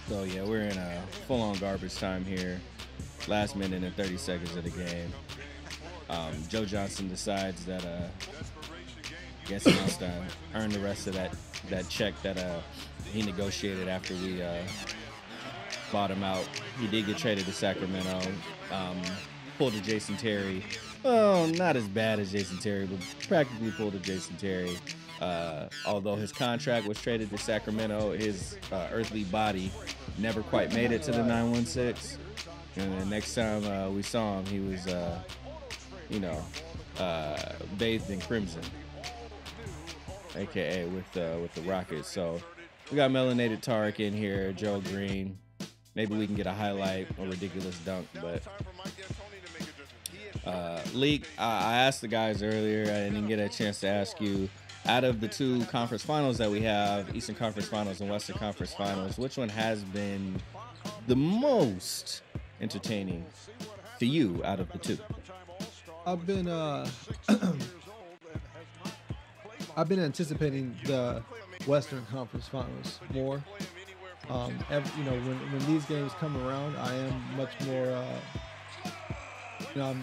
So yeah, we're in a full-on garbage time here. Last minute and 30 seconds of the game. Joe Johnson decides that he wants to earn the rest of that check that he negotiated after we bought him out. He did get traded to Sacramento. Pulled a Jason Terry. Oh, not as bad as Jason Terry, but practically pulled a Jason Terry. Although his contract was traded to Sacramento, his earthly body never quite made it to the 916. And the next time we saw him, he was, bathed in crimson, aka with the Rockets. So we got Melanated Tarek in here, Joe Green. Maybe we can get a highlight or ridiculous dunk, but Leek, I asked the guys earlier, I didn't get a chance to ask you, out of the two conference finals that we have, Eastern Conference Finals and Western Conference Finals, which one has been the most entertaining to you out of the two? I've been anticipating the Western Conference Finals more. When these games come around, I am much more. I'm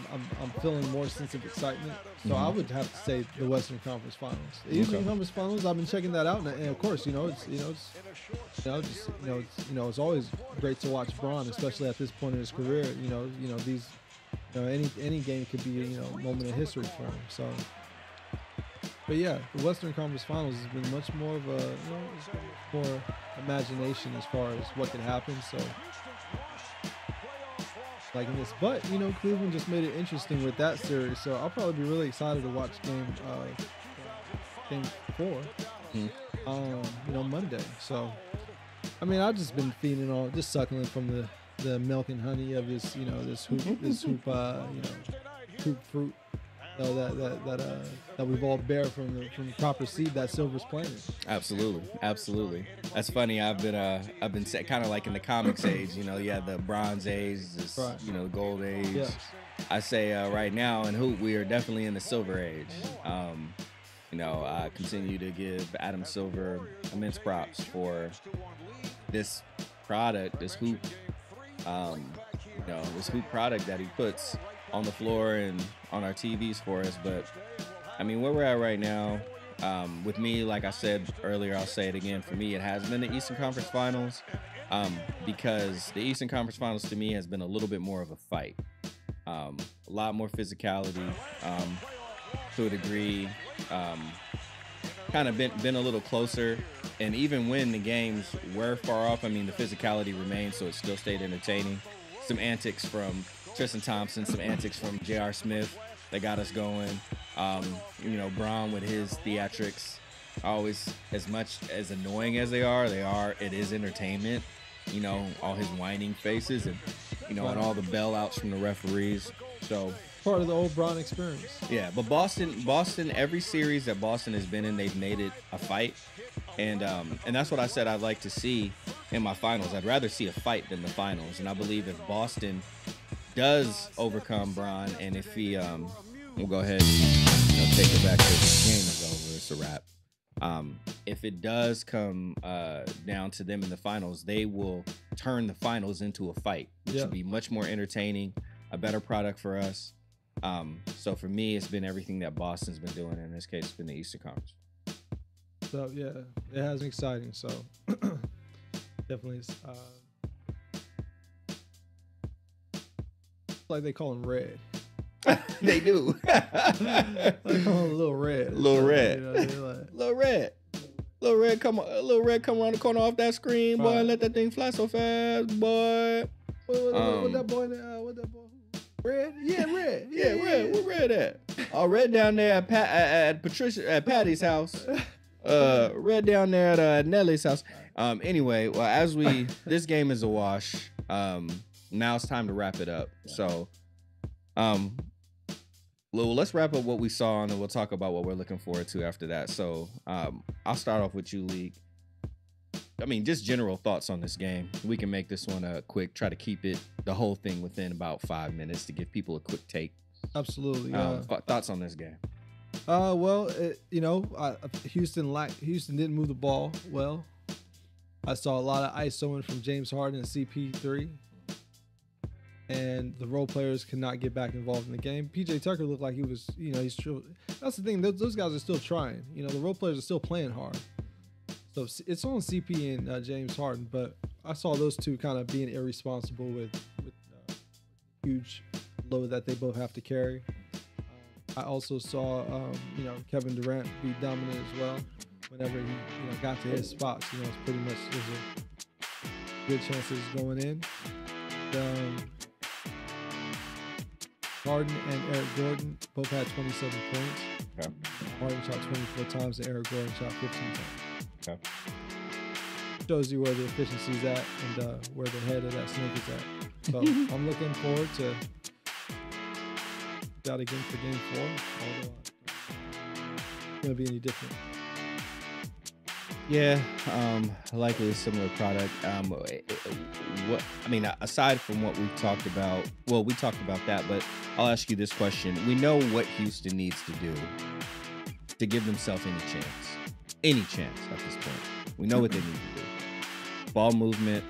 feeling more sense of excitement. So I would have to say the Western Conference Finals. The Eastern Conference Finals, I've been checking that out, and of course, it's always great to watch Bron, especially at this point in his career. Any game could be a moment of history for him. So, but yeah, the Western Conference Finals has been much more of a more imagination as far as what could happen. So. Like in this, but Cleveland just made it interesting with that series, so I'll probably be really excited to watch game 4 Monday. So I mean, I've just been feeding just suckling from the milk and honey of this hoop fruit that we've all bear from the proper seed that Silver's planted. Absolutely. That's funny. I've been kind of like in the comics age. You had the Bronze Age, the Gold Age. Yes. I say right now in hoop we are definitely in the Silver Age. I continue to give Adam Silver immense props for this product, this hoop product that he puts on the floor and on our TVs for us. But I mean, where we're at right now, with me, like I said earlier, I'll say it again, for me it has been the Eastern Conference Finals, because the Eastern Conference Finals to me has been a little bit more of a fight, a lot more physicality, to a degree, kind of been a little closer. And even when the games were far off, I mean, the physicality remained, so it still stayed entertaining. Some antics from Tristan Thompson, some antics from J.R. Smith that got us going. Bron with his theatrics, always, as much as annoying as they are, it is entertainment. All his whining faces and all the bailouts from the referees. So part of the old Bron experience. Yeah, but Boston, every series that Boston has been in, they've made it a fight. And that's what I said I'd like to see in my finals. I'd rather see a fight than the finals. And I believe if Boston does overcome Bron, and if he we'll go ahead and take it back to the game is over. It's a wrap. If it does come down to them in the finals, they will turn the finals into a fight, which would be much more entertaining, a better product for us. So for me, it's been everything that Boston's been doing. In this case, it's been the Eastern Conference. So yeah, it has been exciting. So definitely, like they call him Red. They do. They call him Little Red. Little Red. You know, like, Little Red. Little Red come around the corner off that screen, boy, and let that thing fly so fast, boy. What that boy? Red? Yeah, Red. Yeah, Red. Where Red at? Oh, Red down there at Patty's house. Red down there at Nelly's house. Anyway, well, this game is a wash. Now it's time to wrap it up. So, let's wrap up what we saw, and then we'll talk about what we're looking forward to after that. So, I'll start off with you, Leek. I mean, just general thoughts on this game. We can make this one quick. Try to keep the whole thing within about 5 minutes to give people a quick take. Absolutely. Thoughts on this game? Well, Houston didn't move the ball well. I saw a lot of ISOing from James Harden and CP3. And the role players could not get back involved in the game. PJ Tucker looked like he was, he's true. That's the thing. Those guys are still trying. The role players are still playing hard. So it's on CP and James Harden, but I saw those two kind of being irresponsible with huge load that they both have to carry. I also saw, Kevin Durant be dominant as well. Whenever he, got to his spots, it's pretty much there's a good chance it's going in. Harden and Eric Gordon both had 27 points. Okay. Harden shot 24 times and Eric Gordon shot 15 times. Okay. Shows you where the efficiency is at and where the head of that snake is at. So I'm looking forward to that again for game 4, although it's going to be any different. Yeah, likely a similar product. Aside from what we've talked about, we talked about that, but I'll ask you this question. We know what Houston needs to do to give themselves any chance at this point. We know what they need to do. Ball movement,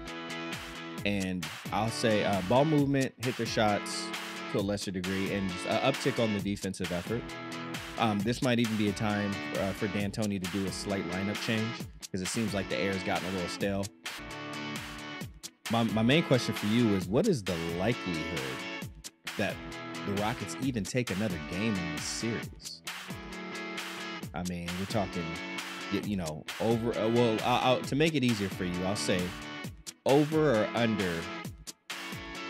and I'll say ball movement, hit their shots to a lesser degree, and just uptick on the defensive effort. This might even be a time for D'Antoni to do a slight lineup change because it seems like the air has gotten a little stale. My main question for you is, what is the likelihood that the Rockets even take another game in this series? I mean, we're talking, over. To make it easier for you, I'll say over or under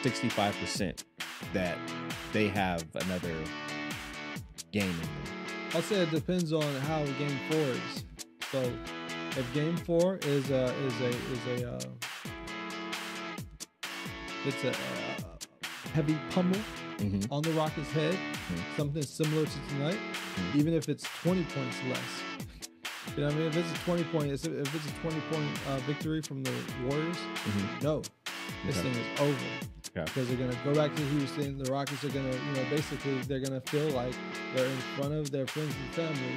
65% that they have another game in them. I'll say it depends on how game 4 is. So if game 4 is a heavy pummel on the Rockets' head, something similar to tonight, even if it's 20 points less. You know what I mean? If it's a 20-point victory from the Warriors, no, this thing is over. Yeah. Because they're gonna go back to Houston. The Rockets are gonna, basically they're gonna feel like they're in front of their friends and family,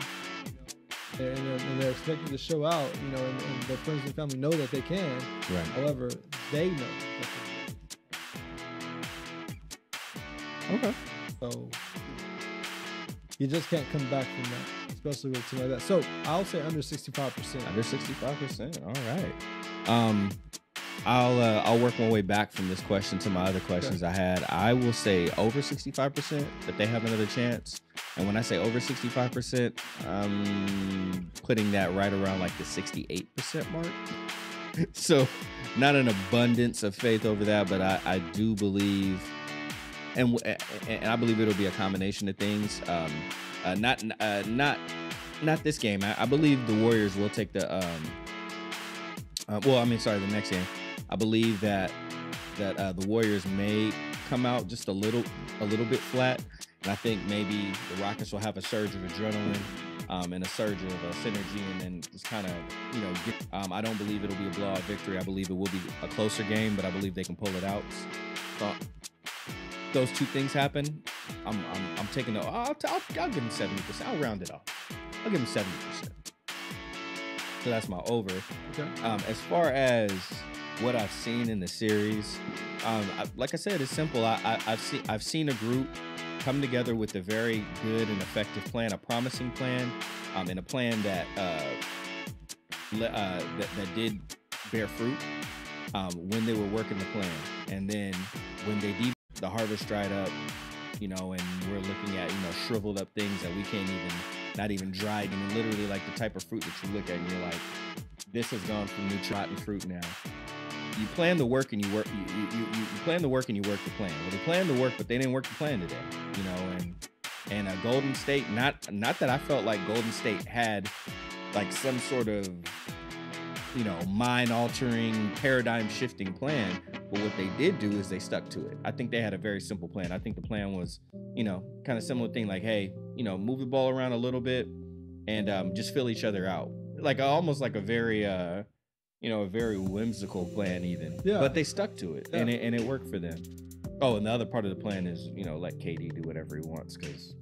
and they're expected to show out, and their friends and family know that they can. Right. However, they know that they can. Okay. So you just can't come back from that, especially with a team like that. So I'll say under 65%. Under 65%. All right. I'll work my way back from this question to my other questions I had. I will say over 65% that they have another chance. And when I say over 65%, I'm putting that right around like the 68% mark. So not an abundance of faith over that, but I do believe, and I believe it'll be a combination of things. Not this game. I believe the Warriors will take the next game. I believe that the Warriors may come out just a little bit flat, and I think maybe the Rockets will have a surge of adrenaline and a surge of synergy, and then just kind of I don't believe it'll be a blowout victory. I believe it will be a closer game, but I believe they can pull it out. So those two things happen, I'm taking the. I'll give him 70%. I'll round it off. I'll give him 70%. So that's my over. Okay. As far as what I've seen in the series, like I said, it's simple. I've seen a group come together with a very good and effective plan, a promising plan, and a plan that that did bear fruit when they were working the plan. And then when the harvest dried up, and we're looking at shriveled up things that we can't even, not even dried, and literally like the type of fruit that you look at and you're like, this has gone from rotten fruit now. You plan the work and you work. You plan the work and you work the plan. Well, they planned the work, but they didn't work the plan today. And Golden State. Not that I felt like Golden State had like some sort of mind-altering, paradigm-shifting plan. But what they did do is they stuck to it. I think they had a very simple plan. I think the plan was, kind of similar thing. Like, hey, move the ball around a little bit and just fill each other out. Like almost like a very a very whimsical plan even. Yeah. But they stuck to it, Yeah. and it worked for them. Oh, and the other part of the plan is, let KD do whatever he wants because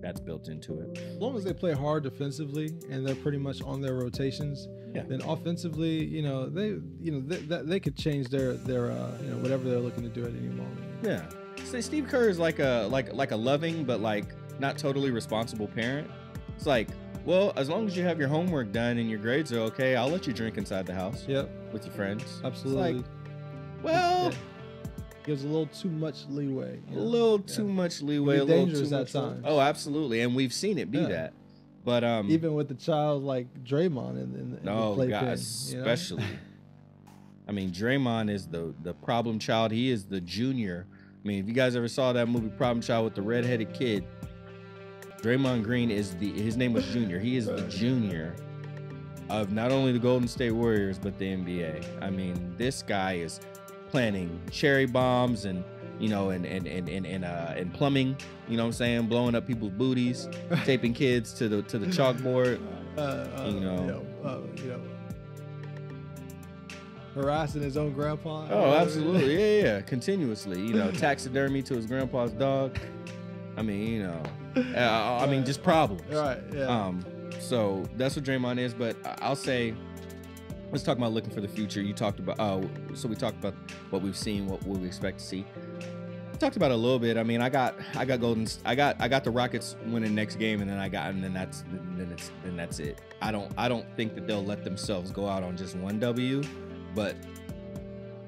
that's built into it. As long as they play hard defensively and they're pretty much on their rotations, then offensively, they could change their whatever they're looking to do at any moment. Yeah. So Steve Kerr is like a loving but like not totally responsible parent. It's like, well, as long as you have your homework done and your grades are okay, I'll let you drink inside the house. Yep. With your friends. Absolutely. It's like, well, gives a little too much leeway. A little too much leeway. A little dangerous too at much. times. Oh, absolutely, and we've seen it be that. But even with the child like Draymond in the play God, pin, especially. I mean, Draymond is the problem child. He is the junior. I mean, if you guys ever saw that movie Problem Child with the redheaded kid, Draymond Green is his name was Junior. He is the junior of not only the Golden State Warriors but the NBA. I mean, this guy is planting cherry bombs and and plumbing. You know what I'm saying? Blowing up people's booties, taping kids to the chalkboard. Harassing his own grandpa. Oh, absolutely, yeah, continuously. Taxidermy to his grandpa's dog. I mean, just problems. Right. Yeah. So that's what Draymond is. But I'll say, let's talk about looking for the future. You talked about. So we talked about what we've seen, what we expect to see. Talked about it a little bit. I mean, I got the Rockets winning next game, and then that's it. I don't think that they'll let themselves go out on just one W, but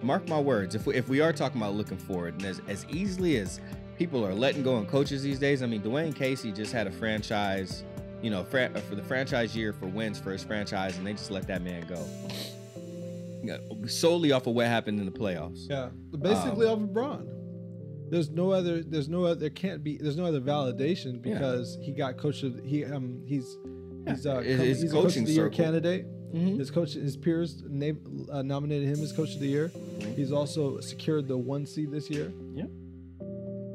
mark my words, if we are talking about looking forward, and as easily as people are letting go on coaches these days, I mean, Dwayne Casey just had a franchise, for the franchise year for wins for his franchise, and they just let that man go. Solely off of what happened in the playoffs. Yeah, basically off of Braun. There's no other validation because he got coach of he's coach of the year candidate. Mm-hmm. His peers nominated him as coach of the year. Mm-hmm. He's also secured the 1 seed this year. Yeah.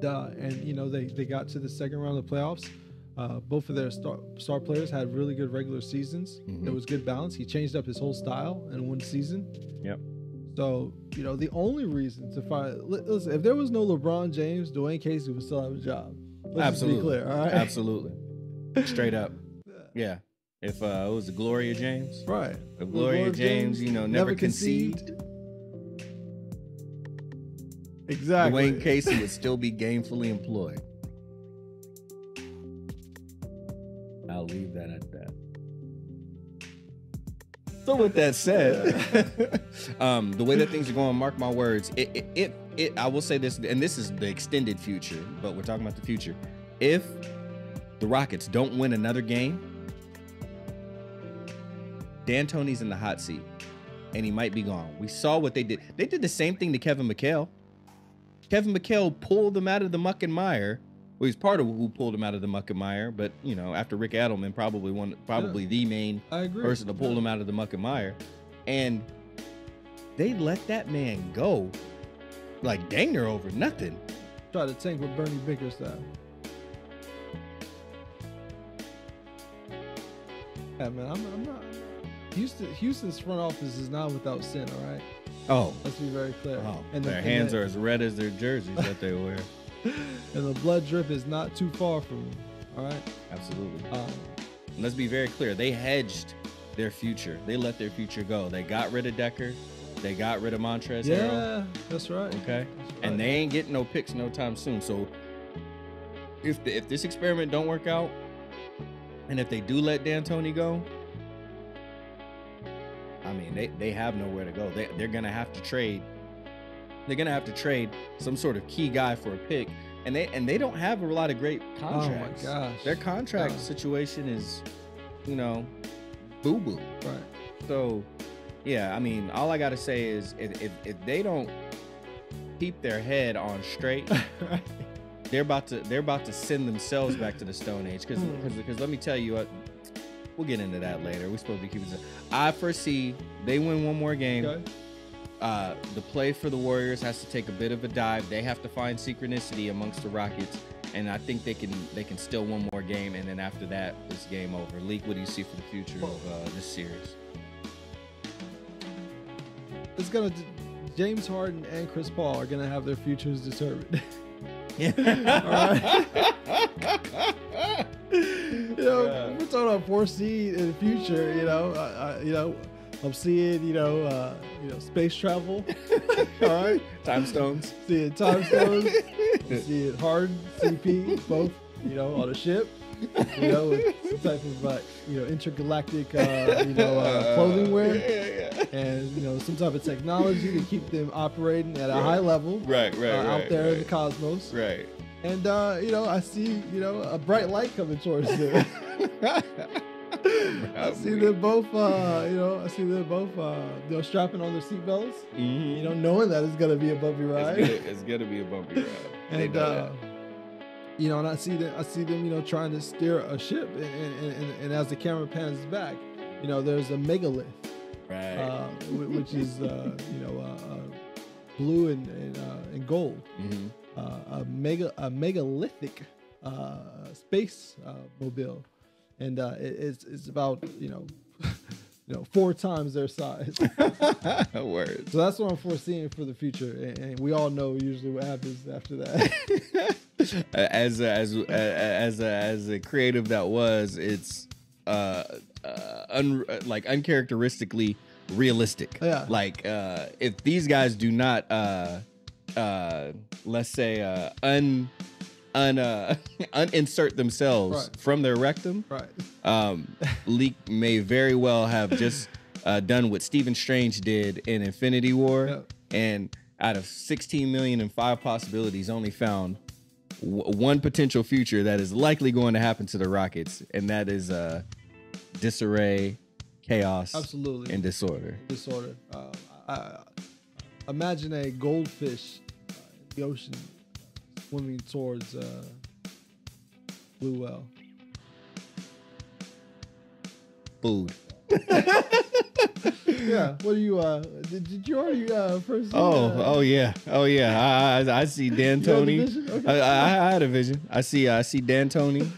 And they got to the second round of the playoffs. Both of their star players had really good regular seasons. Mm-hmm. There was good balance. He changed up his whole style in one season. Yep. So, the only reason to listen, if there was no LeBron James, Dwayne Casey would still have a job. Let's Absolutely. Just be clear, all right? Absolutely. Straight up. Yeah. If it was Gloria James. Right. If Gloria James, never conceived. Exactly. Dwayne Casey would still be gainfully employed. I'll leave that at that. So with that said, the way that things are going, mark my words, I will say this, and this is the extended future, but we're talking about the future. If the Rockets don't win another game, D'Antoni's in the hot seat, and he might be gone. We saw what they did. They did the same thing to Kevin McHale. Kevin McHale pulled them out of the muck and mire. Well, he's part of who pulled him out of the muck and mire, but after Rick Adelman, probably the main person to pull him out of the muck and mire, and they let that man go, like dang near over nothing. Try to tank with Bernie Bickerstaff. Yeah, man, I'm not. Houston's front office is not without sin, all right? Oh, let's be very clear. Oh, their hands are as red as their jerseys that they wear. and the blood drip is not too far from him. All right. Absolutely. And let's be very clear. They hedged their future. They let their future go. They got rid of Decker. They got rid of Montrezl Harrell. Yeah, that's right. Okay. That's right. And they ain't getting no picks no time soon. So if this experiment don't work out, and if they do let D'Antoni go, I mean, they have nowhere to go. They're gonna have to trade. They're gonna have to trade some sort of key guy for a pick, and they don't have a lot of great contracts. Oh my gosh, their contract situation is, boo boo. Right. So, yeah, I mean, all I gotta say is if they don't keep their head on straight, right. they're about to send themselves back to the Stone Age. Because let me tell you what. We'll get into that later. We're supposed to be keeping it. I foresee they win one more game. Okay. The play for the Warriors has to take a bit of a dive. They have to find synchronicity amongst the Rockets, and I think they can still one more game, and then after that, it's game over. Leek, what do you see for the future of this series? It's gonna. James Harden and Chris Paul are gonna have their futures determined. Yeah. All right. We're talking about 4 seed in the future. I'm seeing space travel. All right, time stones. Seeing time stones. Seeing Harden, CP, both on a ship. With some type of intergalactic clothing wear, and some type of technology to keep them operating at a high level. Right. Out there in the cosmos. Right. And I see a bright light coming towards them. I see them both. Strapping on their seatbelts. Mm-hmm. Knowing that it's gonna be a bumpy ride. It's gonna be a bumpy ride. And and I see them, trying to steer a ship, and as the camera pans back, there's a megalith, right, which is blue and gold, a megalithic space mobile, and it's about 4 times their size. Word. So that's what I'm foreseeing for the future, and we all know usually what happens after that. As a creative that was, it's uncharacteristically realistic. Yeah. Like if these guys do not let's say uninsert themselves from their rectum, right. Leek may very well have just done what Stephen Strange did in Infinity War, and out of 16 million and 5 possibilities, only found one potential future that is likely going to happen to the Rockets, and that is disarray, chaos, absolutely, and disorder. I imagine a goldfish in the ocean swimming towards blue whale. Food. Yeah. What do you? Did you already first? Oh yeah. I see D'Antoni. Okay. I had a vision. I see D'Antoni.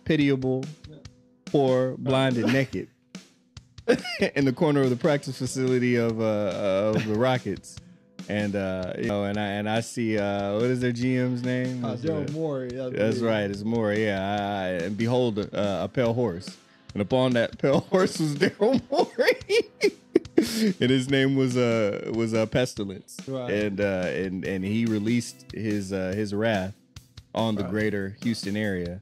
Pitiable, poor, blinded, naked, in the corner of the practice facility of the Rockets. And and I see what is their GM's name? Daryl Morey. That's right, it's Morey. Yeah, and behold, a pale horse, and upon that pale horse was Daryl Morey, and his name was Pestilence, right. And he released his wrath on the greater Houston area,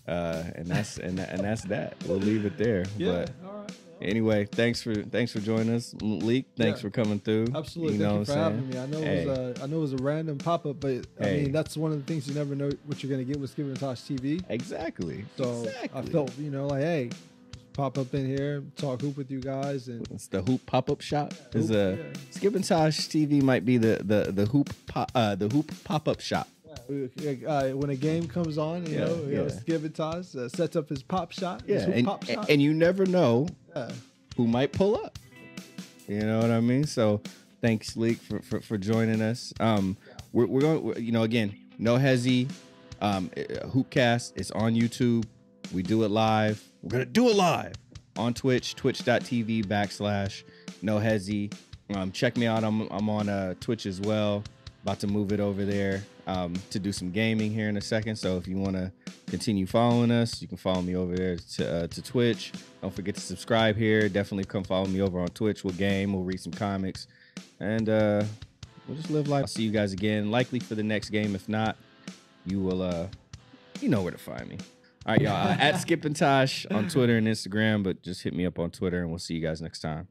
and that's that. We'll leave it there. Yeah. But, all right. anyway, thanks for joining us, Leek. Thanks for coming through. Absolutely, thank you for having me. I know it was a random pop up, but I mean that's one of the things you never know what you're gonna get with Skip and Tosh TV. Exactly. So I felt like, hey, just pop up in here, talk hoop with you guys, and it's the hoop pop up shop. Yeah, Skip and Tosh TV might be the hoop pop up shop. When a game comes on, Skip and Tosh sets up his pop shop. Yeah, pop shop. And you never know who might pull up. You know what I mean? So thanks, Leek, for joining us. We're going, again, no hezzy. Hoopcast is on YouTube. We do it live. We're gonna do it live on Twitch, twitch.tv/no hezzy. Check me out. I'm on Twitch as well. About to move it over there to do some gaming here in a second. So if you want to continue following us, you can follow me over there to Twitch. Don't forget to subscribe here. Definitely come follow me over on Twitch. We'll game, we'll read some comics, and we'll just live life. I'll see you guys again, likely for the next game. If not, you will, you know where to find me. All right, y'all. At Skip and Tosh on Twitter and Instagram, but just hit me up on Twitter, and we'll see you guys next time.